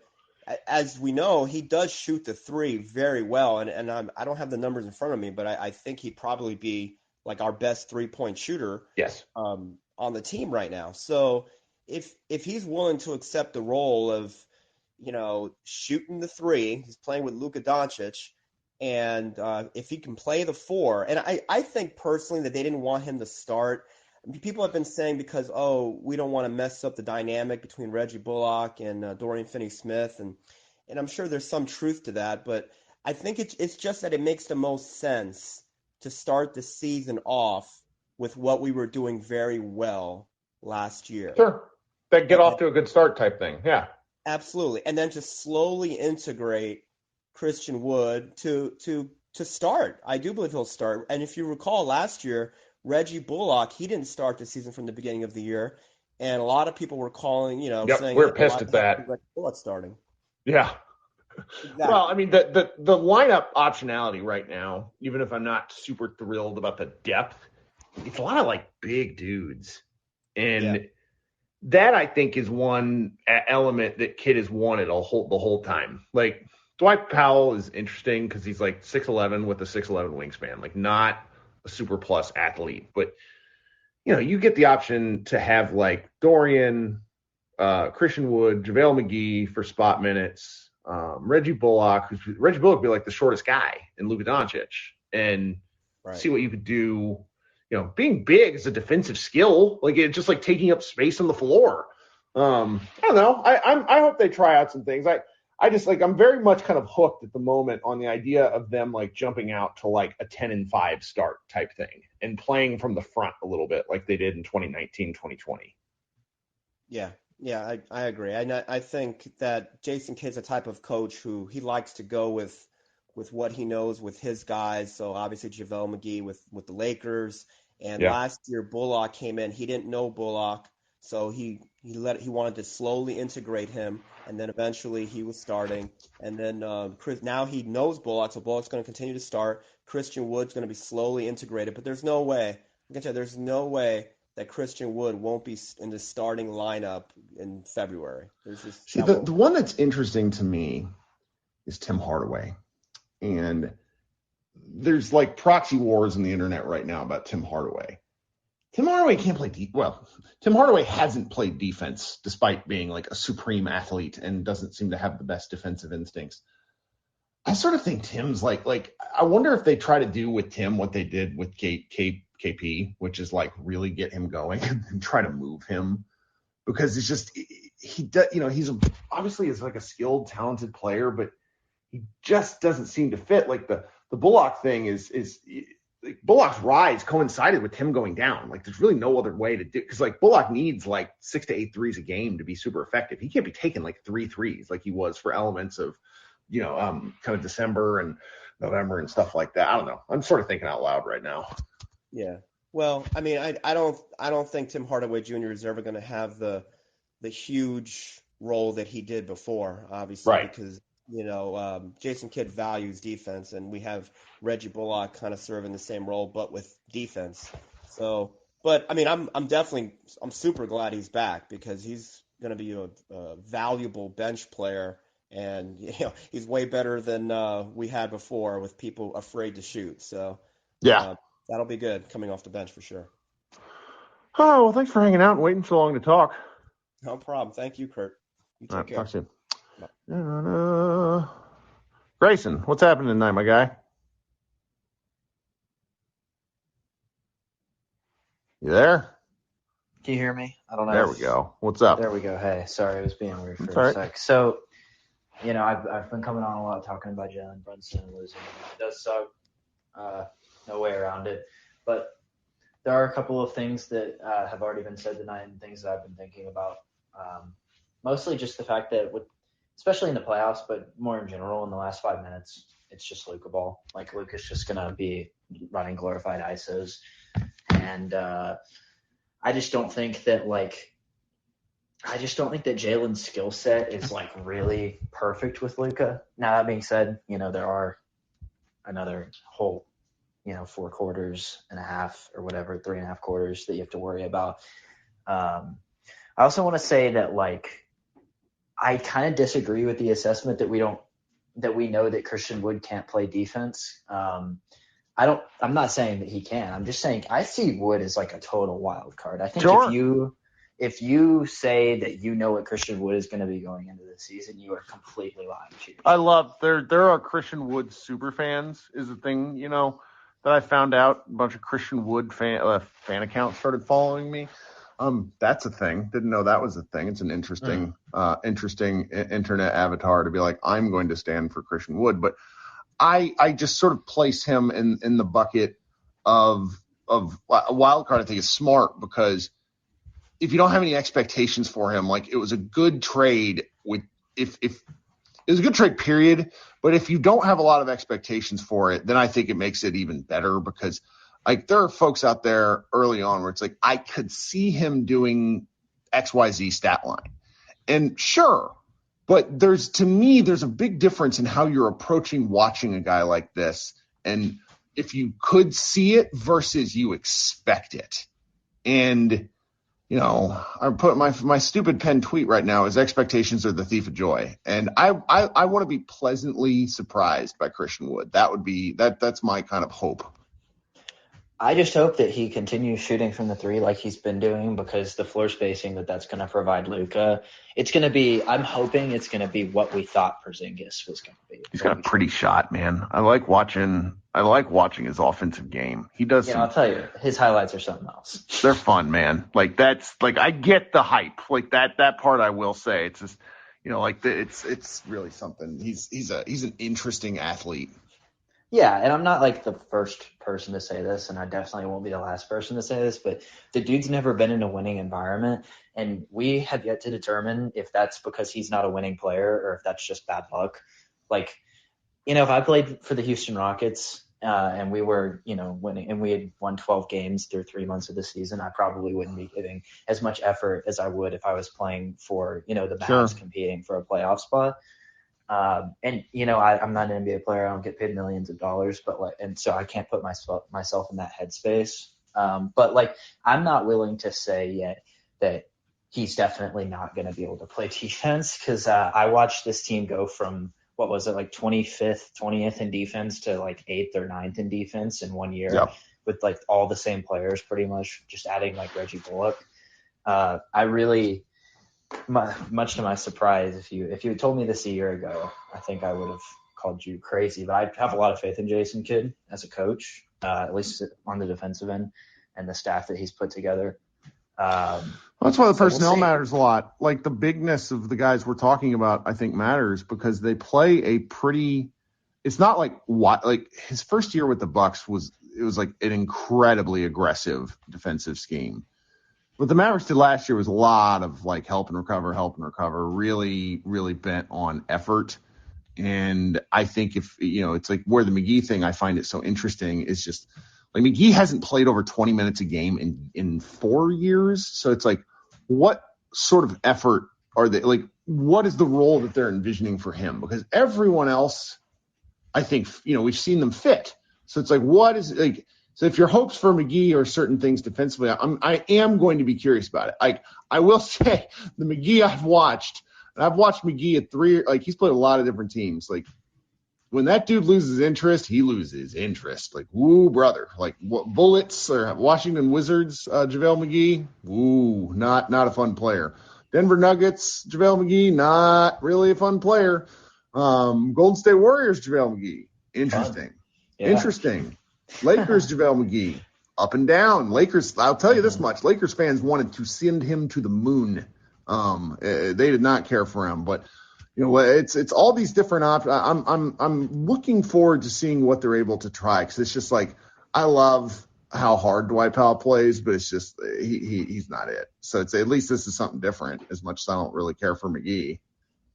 as we know, he does shoot the 3 very well, and I don't have the numbers in front of me, but I think he'd probably be like our best 3-point shooter. Yes. On the team right now. So if he's willing to accept the role of, shooting the 3, he's playing with Luka Doncic, and if he can play the 4, and I think personally that they didn't want him to start. I mean, people have been saying because, we don't want to mess up the dynamic between Reggie Bullock and Dorian Finney-Smith, and I'm sure there's some truth to that, but I think it's just that it makes the most sense to start the season off with what we were doing very well last year. Sure. That get off to a good start type thing. Yeah. Absolutely. And then to slowly integrate Christian Wood to start. I do believe he'll start. And if you recall last year, Reggie Bullock, he didn't start the season from the beginning of the year. And a lot of people were calling, saying we're pissed at that. Reggie Bullock starting. Yeah. Exactly. Well, I mean, the lineup optionality right now, even if I'm not super thrilled about the depth, it's a lot of like big dudes. And that I think is one element that Kidd has wanted the whole time. Like Dwight Powell is interesting because he's like 6'11" with a 6'11" wingspan, like not a super plus athlete, but you get the option to have like Dorian, Christian Wood, JaVale McGee for spot minutes. Reggie Bullock would be like the shortest guy in Luka Doncic, and see what you could do. Being big is a defensive skill. Like it's just like taking up space on the floor. I don't know. I hope they try out some things. I just like I'm very much kind of hooked at the moment on the idea of them like jumping out to like a 10-5 start type thing and playing from the front a little bit like they did in 2019, 2020. Yeah. Yeah, I agree. I think that Jason Kidd's a type of coach who he likes to go with what he knows with his guys. So obviously JaVale McGee with the Lakers, and Yeah. last year Bullock came in. He didn't know Bullock, so he wanted to slowly integrate him, and then eventually he was starting. And then now he knows Bullock, so Bullock's going to continue to start. Christian Wood's going to be slowly integrated, but there's no way. I can tell you, there's no way that Christian Wood won't be in the starting lineup in February. There's just See, the one that's interesting to me is Tim Hardaway. And there's like proxy wars on the internet right now about Tim Hardaway. Tim Hardaway can't play Tim Hardaway hasn't played defense despite being like a supreme athlete and doesn't seem to have the best defensive instincts. I sort of think Tim's like I wonder if they try to do with Tim what they did with KP, which is like really get him going and try to move him, because it's just he does, he's obviously is like a skilled, talented player, but he just doesn't seem to fit. Like the Bullock thing is like Bullock's rise coincided with him going down. Like there's really no other way to do, because like Bullock needs like 6 to 8 threes a game to be super effective. He can't be taking like 3 threes like he was for elements of kind of December and November and stuff like that. I don't know. I'm sort of thinking out loud right now. Yeah. Well, I mean, I don't think Tim Hardaway Jr. is ever going to have the huge role that he did before, obviously, Right. because Jason Kidd values defense, and we have Reggie Bullock kind of serving the same role, but with defense. So, but I mean, I'm super glad he's back, because he's going to be a valuable bench player. And he's way better than we had before, with people afraid to shoot. So Yeah. that'll be good coming off the bench for sure. Oh, well, thanks for hanging out and waiting so long to talk. No problem. Thank you, Kirk. You take care. Talk soon. Grayson, what's happening tonight, my guy? You there? Can you hear me? I don't know. There we go. What's up? There we go. Hey, sorry, it was being weird for That's a all right. sec. So, I've been coming on a lot talking about Jalen Brunson and losing. It does suck. No way around it. But there are a couple of things that have already been said tonight, and things that I've been thinking about. Mostly just the fact that, especially in the playoffs, but more in general, in the last 5 minutes, it's just Luka ball. Like, Luka's just going to be running glorified ISOs. And I just don't think that Jalen's skill set is like really perfect with Luka. Now, that being said, there are another whole, 4 quarters and a half or whatever, 3.5 quarters that you have to worry about. I also want to say that I kind of disagree with the assessment that we know that Christian Wood can't play defense. I'm not saying that he can. I'm just saying I see Wood as like a total wild card. I think Sure. if you say that you know what Christian Wood is going to be going into the season, you are completely lying to yourself. I love there are Christian Wood super fans is a thing, that I found out. A bunch of Christian Wood fan accounts started following me. That's a thing. Didn't know that was a thing. It's an interesting internet avatar to be like, I'm going to stand for Christian Wood, but I just sort of place him in the bucket of a wild card. I think is smart, because if you don't have any expectations for him, like, it was a good trade if it was a good trade, period. But if you don't have a lot of expectations for it, then I think it makes it even better, because like there are folks out there early on where it's like, I could see him doing XYZ stat line. And sure, but there's a big difference in how you're approaching watching a guy like this. And if you could see it versus you expect it. And, I put my stupid pen tweet right now is expectations are the thief of joy. And I want to be pleasantly surprised by Christian Wood. That's my kind of hope. I just hope that he continues shooting from the 3 like he's been doing, because the floor spacing that's going to provide Luka, I'm hoping it's going to be what we thought Porzingis was going to be. He's got a pretty shot, man. I like watching his offensive game. He does. I'll tell you, his highlights are something else. They're fun, man. Like, that's like, I get the hype. Like that part, I will say, it's just, it's really something. He's an interesting athlete. Yeah, and I'm not like the first person to say this, and I definitely won't be the last person to say this, but the dude's never been in a winning environment, and we have yet to determine if that's because he's not a winning player or if that's just bad luck. Like, if I played for the Houston Rockets and we were, winning, and we had won 12 games through 3 months of the season, I probably wouldn't be giving as much effort as I would if I was playing for, the Mavs competing for a playoff spot. And I'm not an NBA player. I don't get paid millions of dollars, and so I can't put myself in that headspace. But like, I'm not willing to say yet that he's definitely not going to be able to play defense, because I watched this team go from, what was it, like 25th, 20th in defense to like 8th or 9th in defense in 1 year. Yep. With like all the same players, pretty much just adding like Reggie Bullock. Much to my surprise, if you had told me this a year ago, I think I would have called you crazy. But I have a lot of faith in Jason Kidd as a coach, at least on the defensive end, and the staff that he's put together. That's why the personnel matters a lot. Like, the bigness of the guys we're talking about, I think, matters because they play a pretty. It's not like his first year with the Bucks was like an incredibly aggressive defensive scheme. What the Mavericks did last year was a lot of like help and recover, really, really bent on effort. And I think it's like where the McGee thing, I find it so interesting, is just like McGee hasn't played over 20 minutes a game in 4 years. So it's like, what sort of effort are they, like, what is the role that they're envisioning for him? Because everyone else, I think, we've seen them fit. So it's like, what is like, so if your hopes for McGee are certain things defensively, I am going to be curious about it. I will say the McGee I've watched McGee at 3, like, he's played a lot of different teams. Like, when that dude loses interest, he loses interest. Like, woo, brother. Like, what, Bullets or Washington Wizards, JaVale McGee, woo, not a fun player. Denver Nuggets, JaVale McGee, not really a fun player. Golden State Warriors, JaVale McGee, interesting. Yeah. Interesting. Lakers, JaVale McGee, up and down. Lakers, I'll tell you this much. Lakers fans wanted to send him to the moon. They did not care for him, but it's all these different options. I'm looking forward to seeing what they're able to try, because it's just like, I love how hard Dwight Powell plays, but it's just he's not it. So it's, at least this is something different, as much as I don't really care for McGee.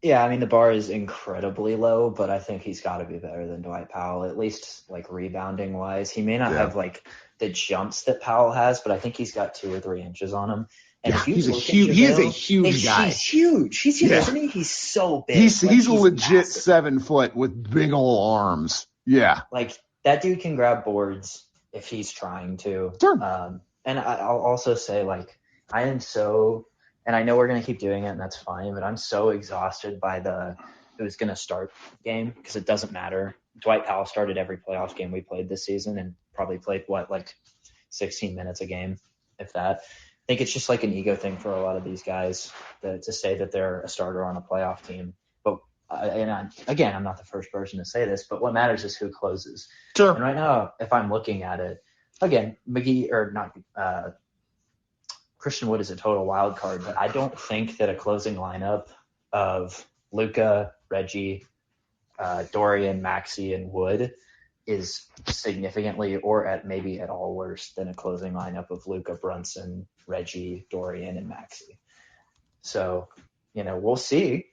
Yeah, I mean, the bar is incredibly low, but I think he's got to be better than Dwight Powell, at least like rebounding wise. He may not have like the jumps that Powell has, but I think he's got 2 or 3 inches on him. And if you look at JaVale, he is a huge guy. He's huge. He's huge, isn't he? He's so big. He's a legit massive. 7 foot with big ol' arms. Yeah. Like, that dude can grab boards if he's trying to. Sure. And I'll also say, like, I am so, and I know we're going to keep doing it, and that's fine, but I'm so exhausted by the who's going to start game, because it doesn't matter. Dwight Powell started every playoff game we played this season and probably played, 16 minutes a game, if that. I think it's just like an ego thing for a lot of these guys to say that they're a starter on a playoff team. But I'm not the first person to say this, but what matters is who closes. Sure. And right now, if I'm looking at it, again, Christian Wood is a total wild card, but I don't think that a closing lineup of Luka, Reggie, Dorian, Maxey, and Wood is significantly or maybe at all worse than a closing lineup of Luka, Brunson, Reggie, Dorian, and Maxey. So, we'll see.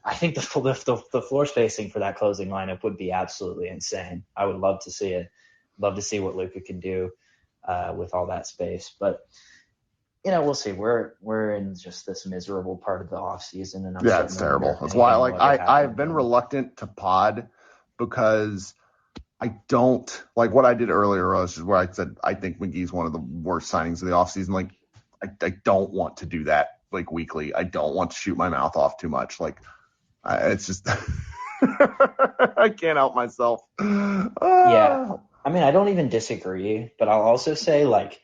I think the floor spacing for that closing lineup would be absolutely insane. I would love to see it. Love to see what Luka can do with all that space. But, we'll see. We're in just this miserable part of the off season, and it's terrible. That's why I've been reluctant to pod, because I don't like what I did earlier, where I said I think McGee's one of the worst signings of the offseason. Like, I don't want to do that like weekly. I don't want to shoot my mouth off too much. Like, it's just I can't help myself. Yeah, I mean, I don't even disagree, but I'll also say, like,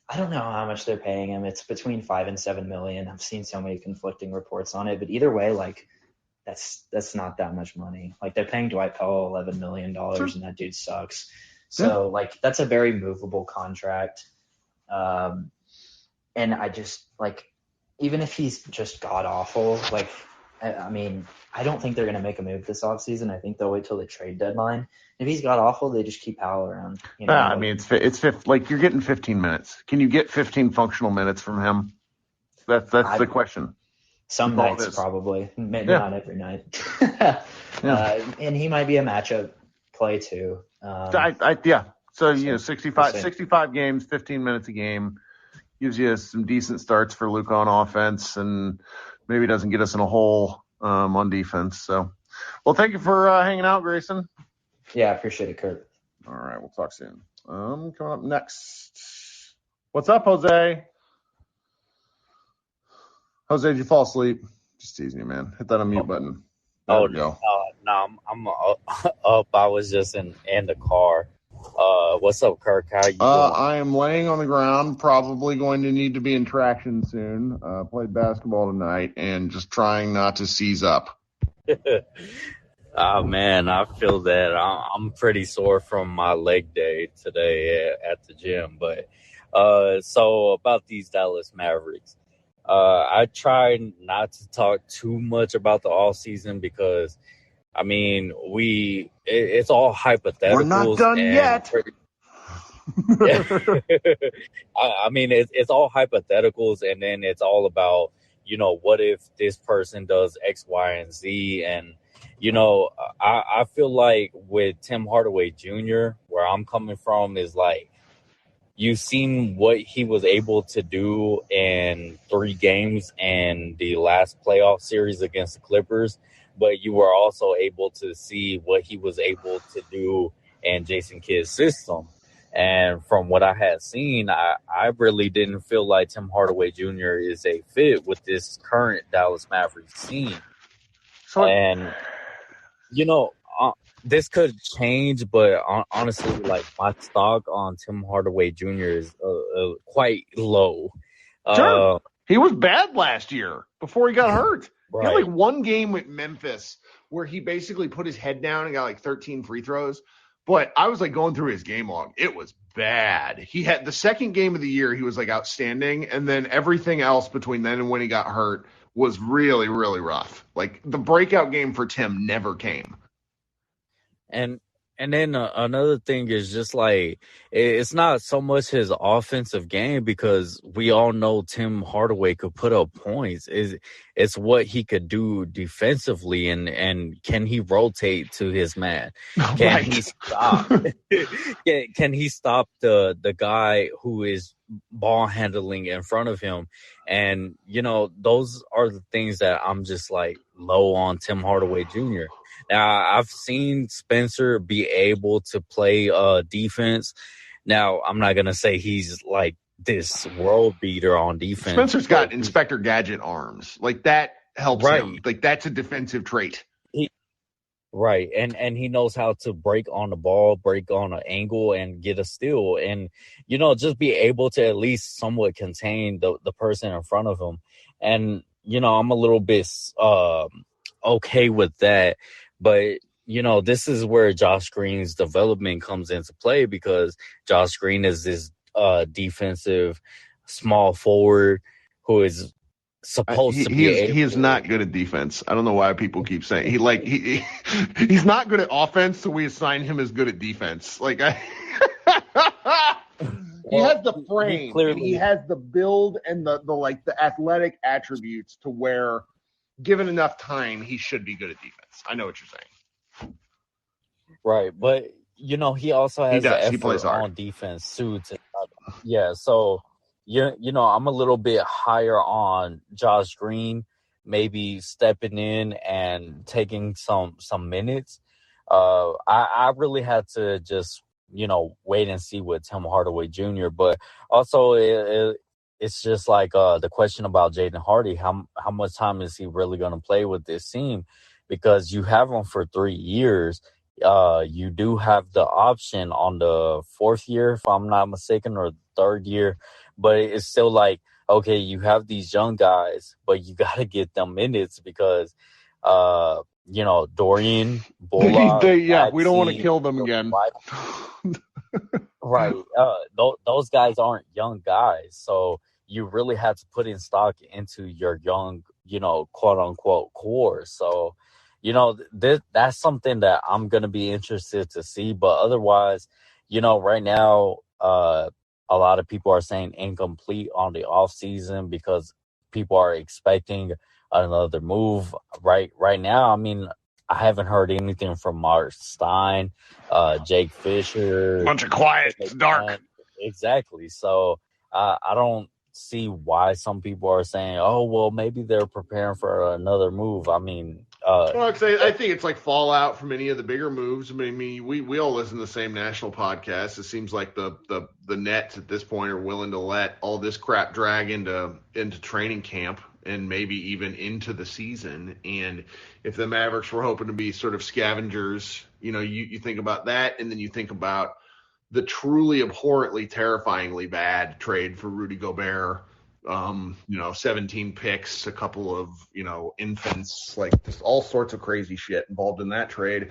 I don't know how much they're paying him. It's between $5 and $7 million. I've seen so many conflicting reports on it, but either way, like, that's not that much money. Like, they're paying Dwight Powell $11 million, sure, and that dude sucks. So, like, that's a very movable contract. And I just, like, even if he's just god awful, like, I mean, I don't think they're going to make a move this offseason. I think they'll wait till the trade deadline. If he's got awful, they just keep Powell around. I mean, it's like you're getting 15 minutes. Can you get 15 functional minutes from him? That's the question. Some nights probably, maybe not every night. And he might be a matchup play too. So 65 games, 15 minutes a game gives you some decent starts for Luka on offense, and maybe doesn't get us in a hole on defense. So, well, thank you for hanging out, Grayson. Yeah, I appreciate it, Kirk. All right, we'll talk soon. Coming up next, what's up, Jose? Jose, did you fall asleep? Just teasing you, man. Hit that unmute button. There we go. No, I'm up. I was just in the car. What's up, Kirk? How you doing? I am laying on the ground, probably going to need to be in traction soon. Played basketball tonight and just trying not to seize up. Oh, man, I feel that. I'm pretty sore from my leg day today at the gym. But so about these Dallas Mavericks. I try not to talk too much about the offseason because, I mean, it's all hypothetical. We're not done yet. I mean, it's all hypotheticals, and then it's all about, what if this person does X, Y, and Z. And, I feel like with Tim Hardaway Jr., where I'm coming from is like, you've seen what he was able to do in 3 games in the last playoff series against the Clippers, but you were also able to see what he was able to do in Jason Kidd's system. And from what I had seen, I really didn't feel like Tim Hardaway Jr. is a fit with this current Dallas Mavericks team. And, this could change, but honestly, like, my stock on Tim Hardaway Jr. is quite low. Sure. He was bad last year before he got hurt. Right. He had like one game with Memphis where he basically put his head down and got like 13 free throws. But I was like going through his game log. It was bad. He had the second game of the year. He was like outstanding. And then everything else between then and when he got hurt was really, really rough. Like the breakout game for Tim never came. And then another thing is just like, it's not so much his offensive game because we all know Tim Hardaway could put up points. It's what he could do defensively and can he rotate to his man? Can he stop? Can he stop the guy who is ball handling in front of him? And, those are the things that I'm just like low on Tim Hardaway Jr. Now, I've seen Spencer be able to play defense. Now, I'm not going to say he's like this world beater on defense. Spencer's got Inspector Gadget arms. Like, that helps him. Like, that's a defensive trait. Right. And he knows how to break on the ball, break on an angle, and get a steal. And, just be able to at least somewhat contain the person in front of him. And, I'm a little bit okay with that. But, this is where Josh Green's development comes into play because Josh Green is this defensive small forward who is supposed to be he is not good at defense. I don't know why people keep saying he's not good at offense, so we assign him as good at defense. Like he has the frame, and he has the build and the athletic attributes to where, given enough time, he should be good at defense. I know what you're saying. Right, but he also has the effort on defense suits. Yeah, so I'm a little bit higher on Josh Green, maybe stepping in and taking some minutes. I really had to just wait and see with Tim Hardaway Jr. But also it's just like the question about Jaden Hardy. How much time is he really going to play with this team? Because you have him for 3 years. You do have the option on the 4th year, if I'm not mistaken, or 3rd year. But it's still like, okay, you have these young guys, but you got to get them minutes because, Dorian, Bullock. We don't want to kill them again. Right. Those guys aren't young guys. So you really have to put in stock into your young quote unquote core. So, that's something that I'm going to be interested to see. But otherwise, right now, a lot of people are saying incomplete on the off season because people are expecting another move. Right now, I mean, I haven't heard anything from Mark Stein, Jake Fisher. Bunch of quiet, it's dark. Exactly. So I don't see why some people are saying, oh, well, maybe they're preparing for another move. I mean, I think it's like fallout from any of the bigger moves. I mean, we all listen to the same national podcast. It seems like the Nets at this point are willing to let all this crap drag into training camp and maybe even into the season. And if the Mavericks were hoping to be sort of scavengers, you think about that, and then you think about the truly abhorrently, terrifyingly bad trade for Rudy Gobert. 17 picks, a couple of, infants, like just all sorts of crazy shit involved in that trade.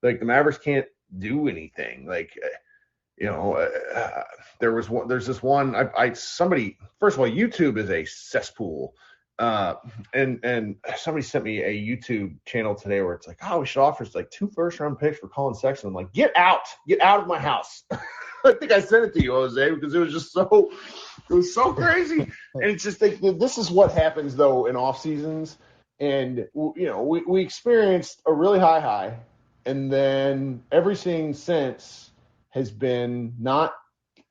Like the Mavericks can't do anything. Like, there's this one, somebody, first of all, YouTube is a cesspool. And somebody sent me a YouTube channel today where it's like, oh, we should offer like 2 first-round picks for Colin Sexton. I'm like, get out of my house. I think I sent it to you, Jose, because it was so crazy. And it's just like, this is what happens though in off seasons. And we experienced a really high, and then everything since has been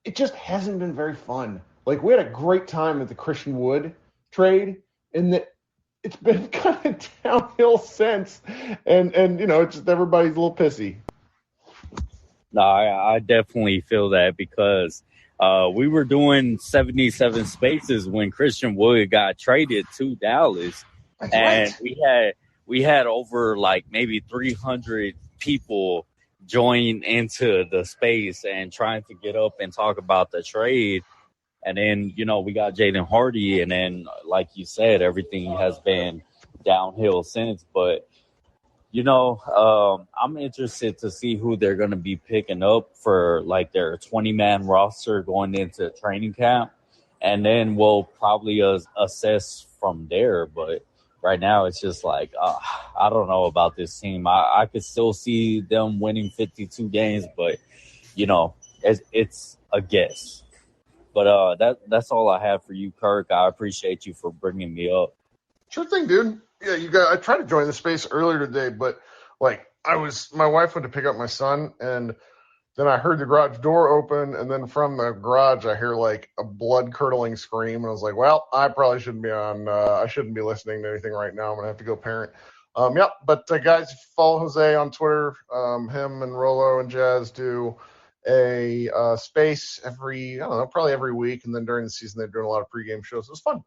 it just hasn't been very fun. Like we had a great time at the Christian Wood trade, and that it's been kind of downhill since, and it's just everybody's a little pissy. No, I definitely feel that because we were doing 77 spaces when Christian Wood got traded to Dallas. That's and right. we had over like maybe 300 people join into the space and trying to get up and talk about the trade. And then, we got Jaden Hardy, and then, like you said, everything has been downhill since. But, I'm interested to see who they're going to be picking up for, like, their 20-man roster going into training camp. And then we'll probably assess from there. But right now it's just like, I don't know about this team. I could still see them winning 52 games, but, it's a guess. But that's all I have for you, Kirk. I appreciate you for bringing me up. Sure thing, dude. Yeah, I tried to join the space earlier today, but like my wife went to pick up my son, and then I heard the garage door open, and then from the garage I hear like a blood curdling scream, and I was like, well, I probably shouldn't be I shouldn't be listening to anything right now. I'm gonna have to go parent. But guys, follow Jose on Twitter. Him and Rolo and Jazz do a space probably every week, and then during the season they're doing a lot of pregame shows. It was fun.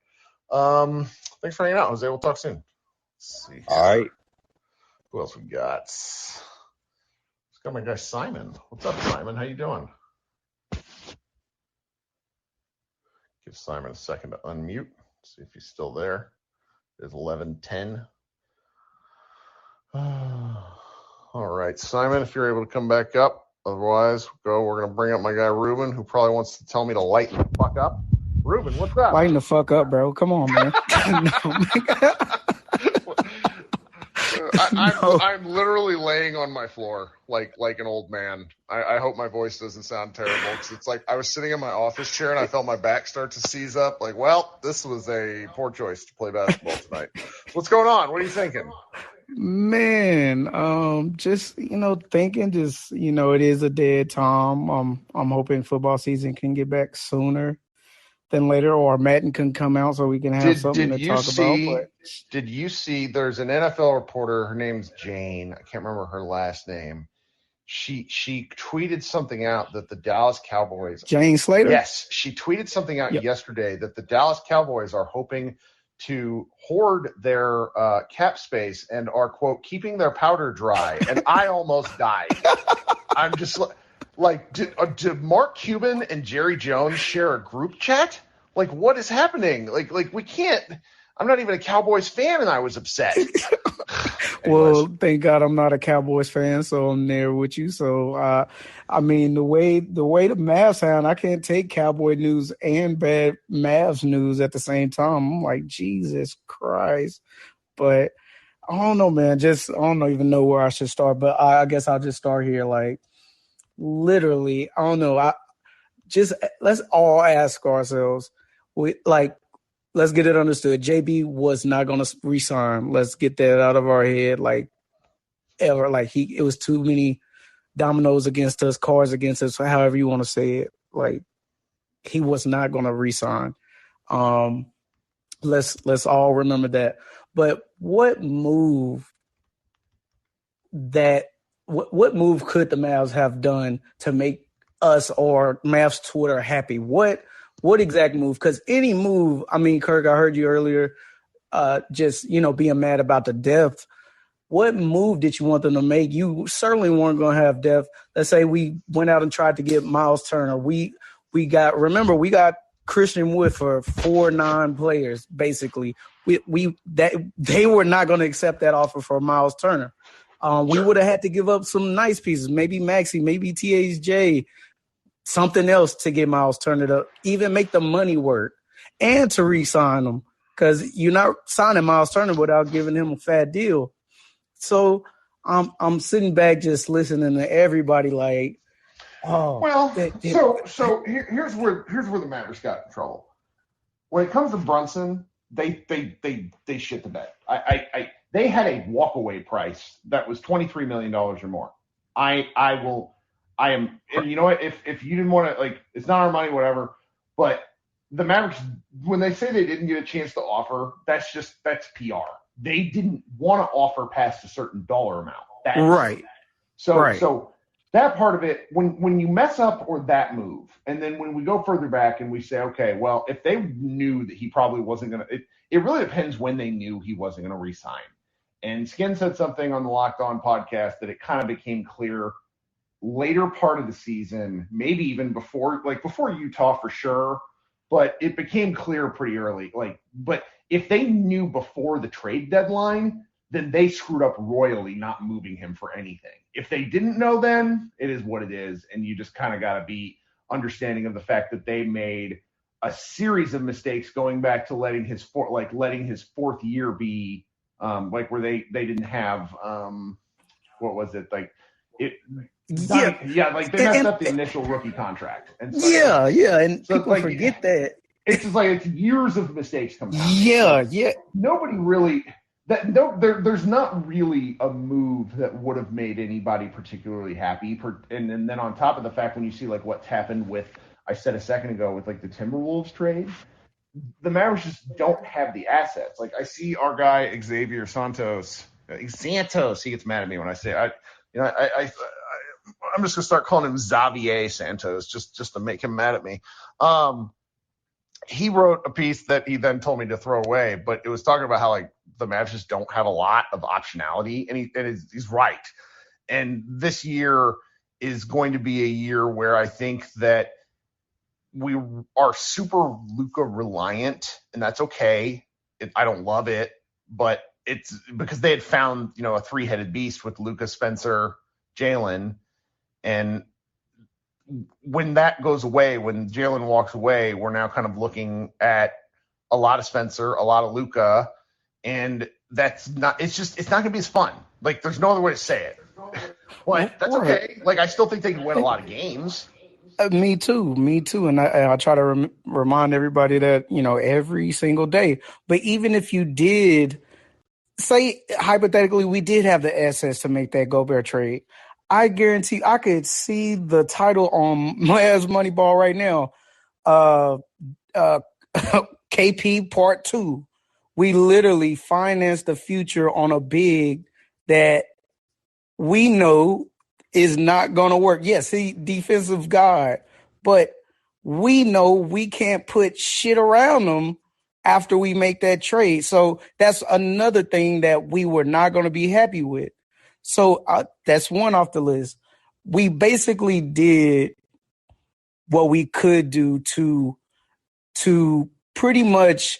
Thanks for hanging out, Jose. We'll talk soon. Let's see. All right. Who else we got? Let's got my guy Simon. What's up, Simon? How you doing? Give Simon a second to unmute. See if he's still there. It's 11:10. All right, Simon, if you're able to come back up. Otherwise, we're going to bring up my guy Ruben, who probably wants to tell me to lighten the fuck up. Ruben, what's up? Lighten the fuck up, bro. Come on, man. I'm literally laying on my floor like an old man. I hope my voice doesn't sound terrible, because it's like I was sitting in my office chair and I felt my back start to seize up. Like, well, this was a poor choice to play basketball tonight. What's going on? What are you thinking? Man, just thinking, it is a dead time. I'm hoping football season can get back sooner than later, or Madden can come out so we can have something to talk about. But did you see? There's an NFL reporter. Her name's Jane. I can't remember her last name. She tweeted something out that the Dallas Cowboys. Jane Slater. Yes, she tweeted something out yesterday that the Dallas Cowboys are hoping to hoard their cap space and are, quote, keeping their powder dry. And I almost died. I'm just like, did Mark Cuban and Jerry Jones share a group chat? Like, what is happening? Like we can't. I'm not even a Cowboys fan, and I was upset. Well, thank God I'm not a Cowboys fan, so I'm there with you. So, I mean, the way the Mavs sound, I can't take Cowboy news and bad Mavs news at the same time. I'm like, Jesus Christ. But I don't know, man. I don't even know where I should start. But I guess I'll just start here. Like, literally, I don't know. Let's all ask ourselves, let's get it understood. JB was not going to resign. Let's get that out of our head. Like, ever. Like, it was too many dominoes against us, cards against us, however you want to say it. Like, he was not going to resign. Let's all remember that. But what move could the Mavs have done to make us or Mavs Twitter happy? What exact move? Because any move, I mean, Kirk, I heard you earlier, being mad about the depth. What move did you want them to make? You certainly weren't going to have depth. Let's say we went out and tried to get Miles Turner. We got Christian Wood for 4-9 players, basically. They were not going to accept that offer for Miles Turner. We would have had to give up some nice pieces, maybe Maxey, maybe THJ, something else to get Miles Turner to even make the money work and to re-sign him, because you're not signing Miles Turner without giving him a fat deal. So I'm sitting back just listening to everybody like, oh. Well, so here's where the Mavericks got in trouble. When it comes to Brunson, they shit the bed. They had a walkaway price that was $23 million or more. And you know what? If you didn't want to, like, it's not our money, whatever. But the Mavericks, when they say they didn't get a chance to offer, that's PR. They didn't want to offer past a certain dollar amount. Right. So that part of it, when you mess up or that move, and then when we go further back and we say, okay, well, if they knew that he probably wasn't going to, it really depends when they knew he wasn't going to resign. And Skin said something on the Locked On podcast that it kind of became clear later part of the season, maybe even before Utah for sure, but it became clear pretty early. But if they knew before the trade deadline, then they screwed up royally not moving him for anything. If they didn't know then, it is what it is, and you just kind of got to be understanding of the fact that they made a series of mistakes going back to letting his fourth year be where they didn't have what was it like it. They messed up the initial rookie contract. And so, and so people forget that. It's just like it's years of mistakes come down. Yeah. Nobody really there's not really a move that would have made anybody particularly happy. And then on top of the fact, when you see like what's happened with, I said a second ago, with like the Timberwolves trade, the Mavericks just don't have the assets. Like I see our guy Xavier Santos. He gets mad at me when I say I'm just gonna start calling him Xavier Santos just to make him mad at me. He wrote a piece that he then told me to throw away, but it was talking about how like the Mavs just don't have a lot of optionality, and he's right. And this year is going to be a year where I think that we are super Luka reliant, and that's okay. I don't love it, but it's because they had found a three-headed beast with Luka, Spencer, Jalen, and when that goes away, when Jalen walks away, we're now kind of looking at a lot of Spencer, a lot of Luka, and it's not going to be as fun. Like, there's no other way to say it. But that's okay. Like, I still think they can win a lot of games. Me too. And I try to remind everybody that, every single day. But even if you did, say, hypothetically, we did have the assets to make that Gobert trade, I guarantee I could see the title on Mavs Moneyball right now. KP Part 2. We literally financed the future on a big that we know is not going to work. Yes, he defensive guard, but we know we can't put shit around him after we make that trade. So that's another thing that we were not going to be happy with. So that's one off the list. We basically did what we could do to pretty much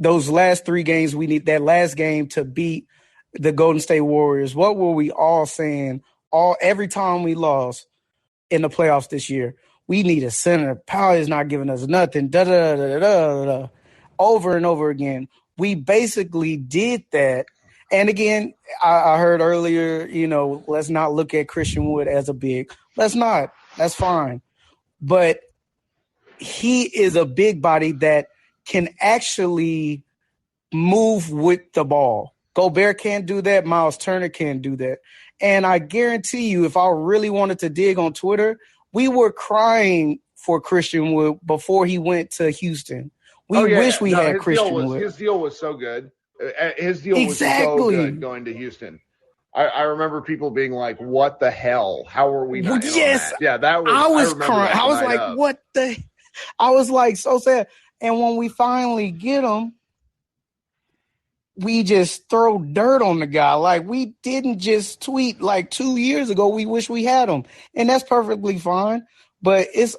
those last 3 games, we need that last game to beat the Golden State Warriors. What were we all saying every time we lost in the playoffs this year? We need a center. Powell is not giving us nothing. Da-da-da-da-da-da. Over and over again. We basically did that. And again, I heard earlier, let's not look at Christian Wood as a big. Let's not. That's fine. But he is a big body that can actually move with the ball. Gobert can't do that. Miles Turner can't do that. And I guarantee you, if I really wanted to dig on Twitter, we were crying for Christian Wood before he went to Houston. We wish we had Christian Wood. His deal was so good. His deal was so good going to Houston. I remember people being like, "What the hell? How are we not?" Yes, yeah, that was. I was crying. I was like, "What the?" I was like, so sad. And when we finally get him, we just throw dirt on the guy. Like, we didn't just tweet like 2 years ago, we wish we had him, and that's perfectly fine. But it's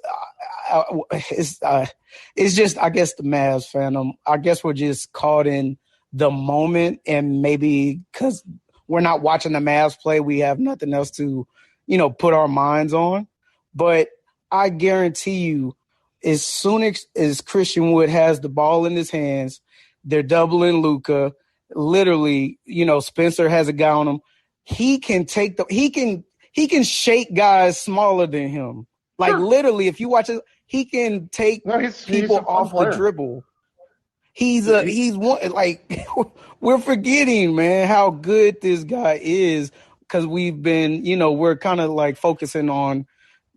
just, I guess, the Mavs fandom. I guess we're just caught in the moment, and maybe because we're not watching the Mavs play, we have nothing else to, put our minds on. But I guarantee you, as soon as Christian Wood has the ball in his hands, they're doubling Luka. Literally, Spencer has a guy on him. He can he can shake guys smaller than him. Like, literally, if you watch it, he can take people off the dribble. He's one, like, we're forgetting, man, how good this guy is, because we've been, we're kind of like focusing on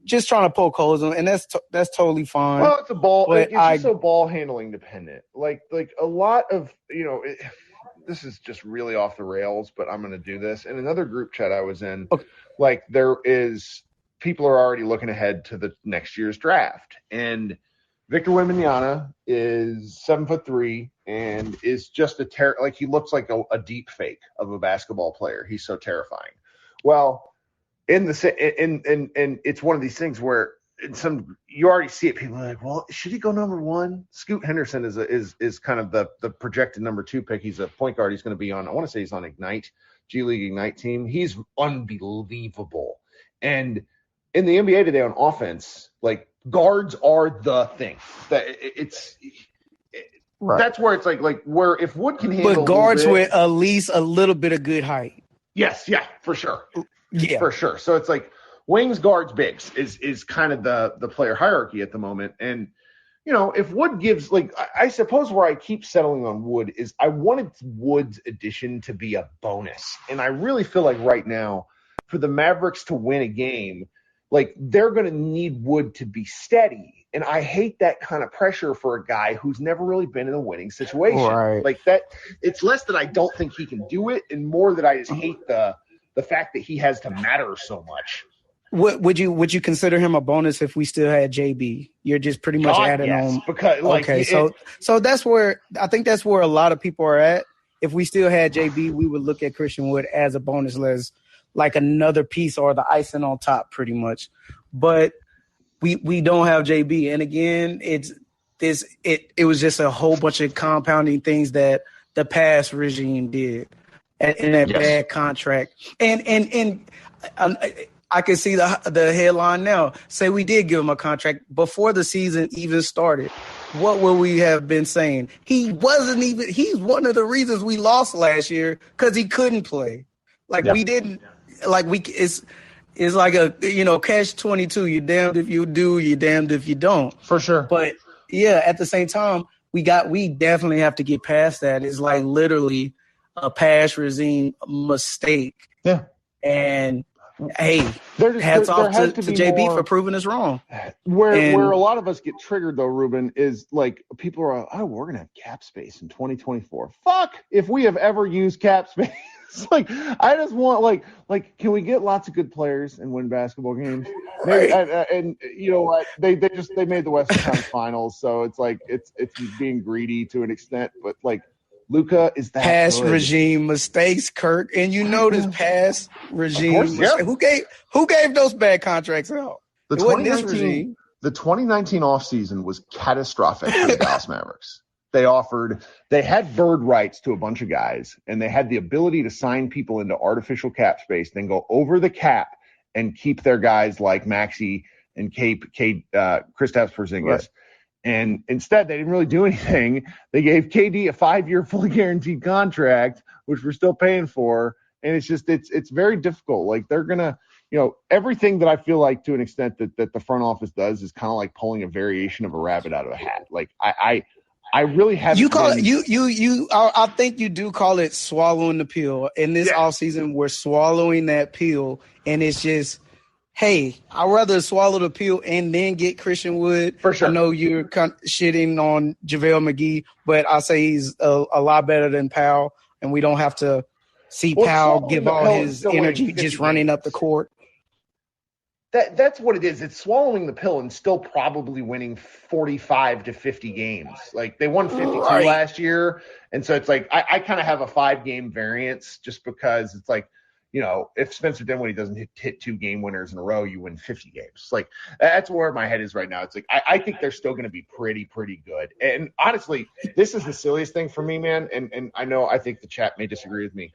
just trying to poke holes in him, and that's totally fine. Well, it's a ball. It's just so ball handling dependent. Like a lot of, this is just really off the rails, but I'm going to do this. In another group chat I was in, like, people are already looking ahead to the next year's draft. And Victor Wembanyama is 7'3" and is just he looks like a deep fake of a basketball player. He's so terrifying. Well, and it's one of these things where you already see it. People are like, well, should he go number 1? Scoot Henderson is kind of the projected number 2 pick. He's a point guard. He's going to be on, I want to say he's on Ignite, G League Ignite team. He's unbelievable. And in the NBA today on offense, like, guards are the thing. That's where it's like where if Wood can handle, but guards with at least a little bit of good height. Yes, yeah, for sure. Yeah, for sure. So it's like wings, guards, bigs is kind of the player hierarchy at the moment. And if Wood gives, like, I suppose where I keep settling on Wood is I wanted Wood's addition to be a bonus, and I really feel like right now for the Mavericks to win a game, like, they're going to need Wood to be steady. And I hate that kind of pressure for a guy who's never really been in a winning situation. Right. Like that, it's less that I don't think he can do it, and more that I just hate the fact that he has to matter so much. Would you consider him a bonus if we still had JB? You're just pretty much adding on. Because, so that's where I think that's where a lot of people are at. If we still had JB, we would look at Christian Wood as a bonus, like another piece or the icing on top, pretty much. But we don't have JB, and again, it was just a whole bunch of compounding things that the past regime did, in that bad contract. And I can see the headline now. Say we did give him a contract before the season even started. What would we have been saying? He's one of the reasons we lost last year, because he couldn't play. We didn't. It's like a catch-22. You're damned if you do, you're damned if you don't. For sure. But yeah, at the same time, we definitely have to get past that. It's like literally a past regime mistake. Yeah. And hey, hats off to JB for proving us wrong. Where a lot of us get triggered though, Ruben, is like people are, oh, we're gonna have cap space in 2024. Fuck if we have ever used cap space. Like, I just want like can we get lots of good players and win basketball games? Maybe, and you know what? They made the Western Conference Finals, so it's like it's being greedy to an extent, but like Luka is that past good. Regime mistakes, Kirk, and you know this past regime. Yeah. Who gave those bad contracts out? The 2019 offseason was catastrophic for the Dallas Mavericks. they had bird rights to a bunch of guys, and they had the ability to sign people into artificial cap space, then go over the cap and keep their guys like Maxey and Kristaps Porzingis. Right. And instead, they didn't really do anything. They gave KD a 5-year fully guaranteed contract, which we're still paying for. And it's very difficult. Like, they're going to, everything that I feel like to an extent that the front office does is kind of like pulling a variation of a rabbit out of a hat. Like, I really haven't. You call it, I think you do call it swallowing the pill. In this offseason, we're swallowing that pill. And it's just, hey, I'd rather swallow the pill and then get Christian Wood. For sure. I know you're shitting on JaVale McGee, but I say he's a lot better than Powell, and we don't have to see Powell give all his energy just running up the court. That's what it is. It's swallowing the pill and still probably winning 45 to 50 games. Like, they won 52 last year, and so it's like I kind of have a 5-game variance just because it's like, if Spencer Dinwiddie doesn't hit 2 game winners in a row, you win 50 games. It's like, that's where my head is right now. It's like, I think they're still going to be pretty good. And honestly, this is the silliest thing for me, man. And I think the chat may disagree with me.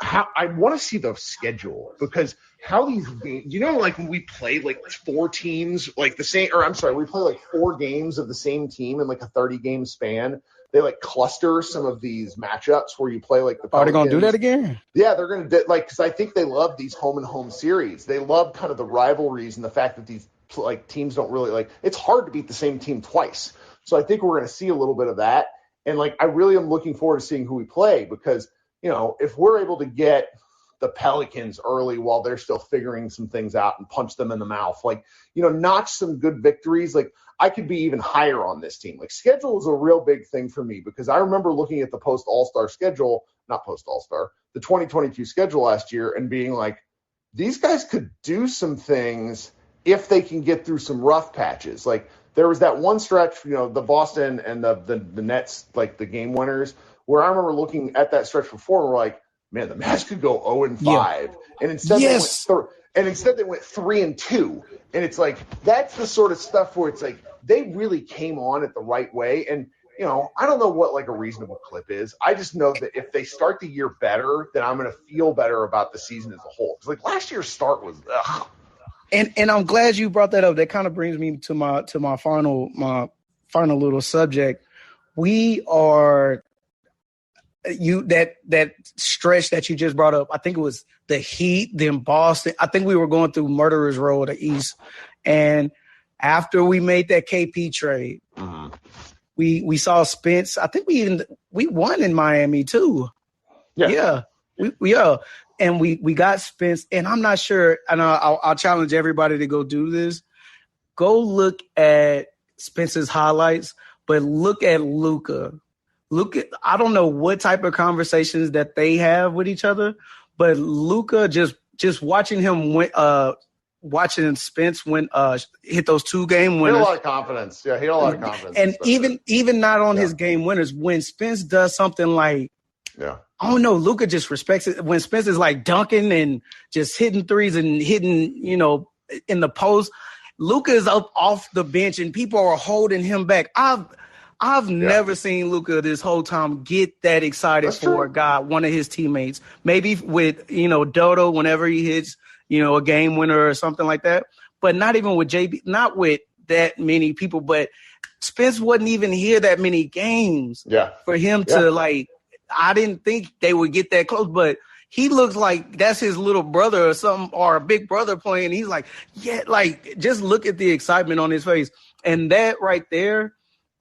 How I want to see the schedule, because how these games, like when we play like 4 teams, like the same, or I'm sorry, we play like 4 games of the same team in like a 30-game span. They like cluster some of these matchups where you play like the Pelicans. Are they going to do that again? Yeah, they're going to because I think they love these home and home series. They love kind of the rivalries and the fact that these like teams don't really it's hard to beat the same team twice. So I think we're going to see a little bit of that. And like, I really am looking forward to seeing who we play, because, if we're able to get the Pelicans early while they're still figuring some things out and punch them in the mouth, notch some good victories, I could be even higher on this team. Like, schedule is a real big thing for me, because I remember looking at the post-All-Star schedule, not post-All-Star, the 2022 schedule last year, and being like, these guys could do some things if they can get through some rough patches. Like, there was that one stretch, the Boston and the Nets, like the game winners, where I remember looking at that stretch before, and we're like, man, the Mavs could go 0-5. Yeah. And instead they went 3-2. And it's like, that's the sort of stuff where it's like, they really came on it the right way. And, I don't know what like a reasonable clip is. I just know that if they start the year better, then I'm going to feel better about the season as a whole. Because like, last year's start was ugh. And I'm glad you brought that up. That kind of brings me to my final little subject. We are that stretch that you just brought up. I think it was the Heat, then Boston. I think we were going through murderer's row of the East, and after we made that KP trade, we saw Spence. I think we won in Miami too. Yeah. And we got Spence, and I'm not sure, and I'll challenge everybody to go do this. Go look at Spence's highlights, but look at Luka. I don't know what type of conversations that they have with each other, but Luka, just watching him watching Spence hit those 2 game winners. He had a lot of confidence. Yeah, he had a lot of confidence. And even not on his game winners, when Spence does something like, I don't know, Luka just respects it. When Spence is like dunking and just hitting threes and hitting, in the post, Luka is up off the bench and people are holding him back. I've never seen Luka this whole time get that excited for a guy, one of his teammates. Maybe with, Dodo whenever he hits, a game winner or something like that. But not even with JB, not with that many people. But Spence wasn't even here that many games for him to like. I didn't think they would get that close, but he looks like that's his little brother or something, or a big brother playing. He's like, just look at the excitement on his face. And that right there,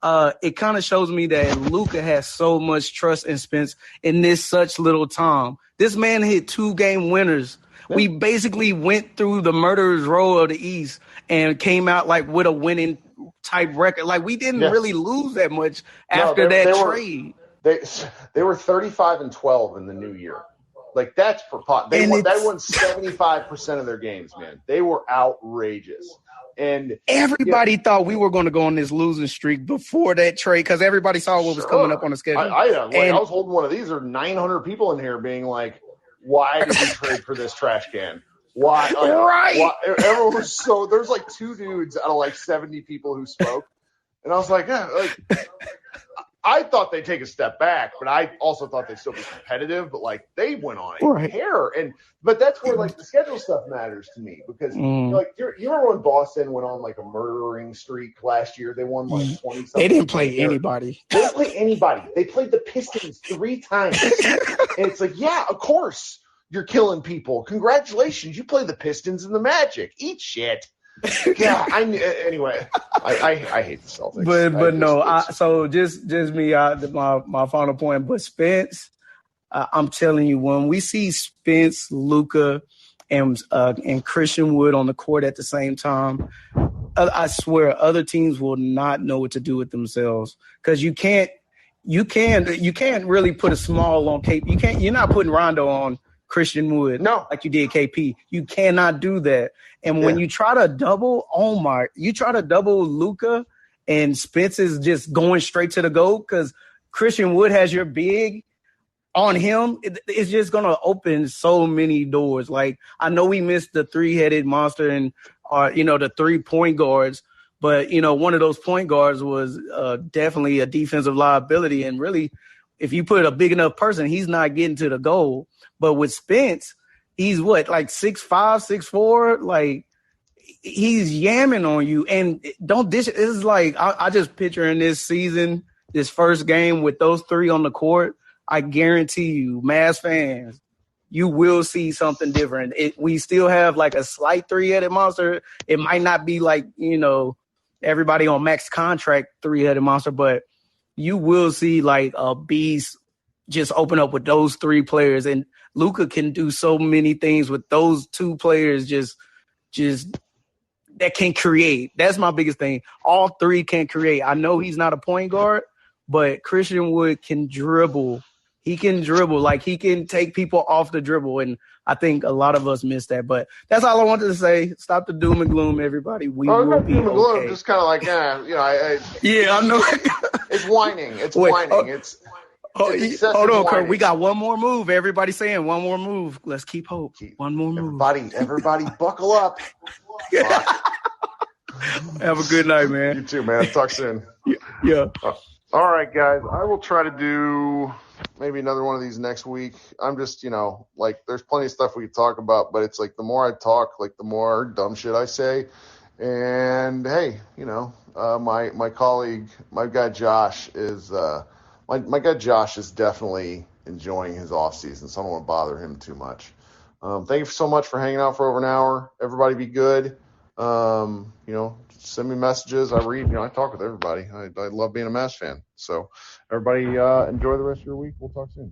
it kind of shows me that Luka has so much trust in Spence in this such little time. This man hit 2 game winners. Yeah. We basically went through the murderer's row of the East and came out like with a winning type record. Like, we didn't really lose that much after that trade. They were 35-12 in the new year. Like, that's for pot. They won 75% of their games, man. They were outrageous. And everybody thought we were going to go on this losing streak before that trade, because everybody saw what was coming up on the schedule. I was holding one of these. There are 900 people in here being like, why did we trade for this trash can? Why? Why? Everyone was so – there's like 2 dudes out of like 70 people who spoke. And I was like, I thought they'd take a step back, but I also thought they'd still be competitive. But like they went on a tear, but that's where like the schedule stuff matters to me because like you remember when Boston went on like a murdering streak last year? They won like 20. They didn't play anybody. They didn't play anybody. They played the Pistons 3 times, and it's like, yeah, of course you're killing people. Congratulations, you play the Pistons and the Magic. Eat shit. Yeah, anyway. I hate the Celtics. But no, so just me. My final point. But Spence, I'm telling you, when we see Spence, Luka, and Christian Wood on the court at the same time, I swear other teams will not know what to do with themselves because you can't really put a small on KP. You're not putting Rondo on Christian Wood like you did KP. You cannot do that. And when you try to double Omar, you try to double Luka, and Spence is just going straight to the goal because Christian Wood has your big on him. It's just going to open so many doors. Like, I know we missed the 3-headed monster and, the 3 point guards, but, one of those point guards was definitely a defensive liability. And really, if you put a big enough person, he's not getting to the goal. But with Spence, he's what, like 6'5", 6'4", like he's yamming on you. And don't dish it. This is like I just picture in this season, this first game with those 3 on the court. I guarantee you, Mavs fans, you will see something different. We still have like a slight 3-headed monster. It might not be like, everybody on max contract 3-headed monster, but you will see like a beast just open up with those 3 players. And Luka can do so many things with those 2 players just that can create. That's my biggest thing. All 3 can create. I know he's not a point guard, but Christian Wood can dribble. He can dribble. Like, he can take people off the dribble, and I think a lot of us miss that. But that's all I wanted to say. Stop the doom and gloom, everybody. We will be doom and gloom, okay. Just kind of like, I know. It's whining. It's whining. Hold on, Kirk. We got one more move. Everybody's saying one more move. Let's keep hope. One more move. Everybody buckle up. Have a good night, man. You too, man. Talk soon. Yeah. All right, guys. I will try to do maybe another one of these next week. I'm just, there's plenty of stuff we could talk about, but it's like the more I talk, like the more dumb shit I say. And hey, my colleague, my guy Josh is my guy Josh is definitely enjoying his off season, so I don't want to bother him too much. Thank you so much for hanging out for over an hour. Everybody be good. Send me messages. I read, I talk with everybody. I love being a Mavs fan. So everybody enjoy the rest of your week. We'll talk soon.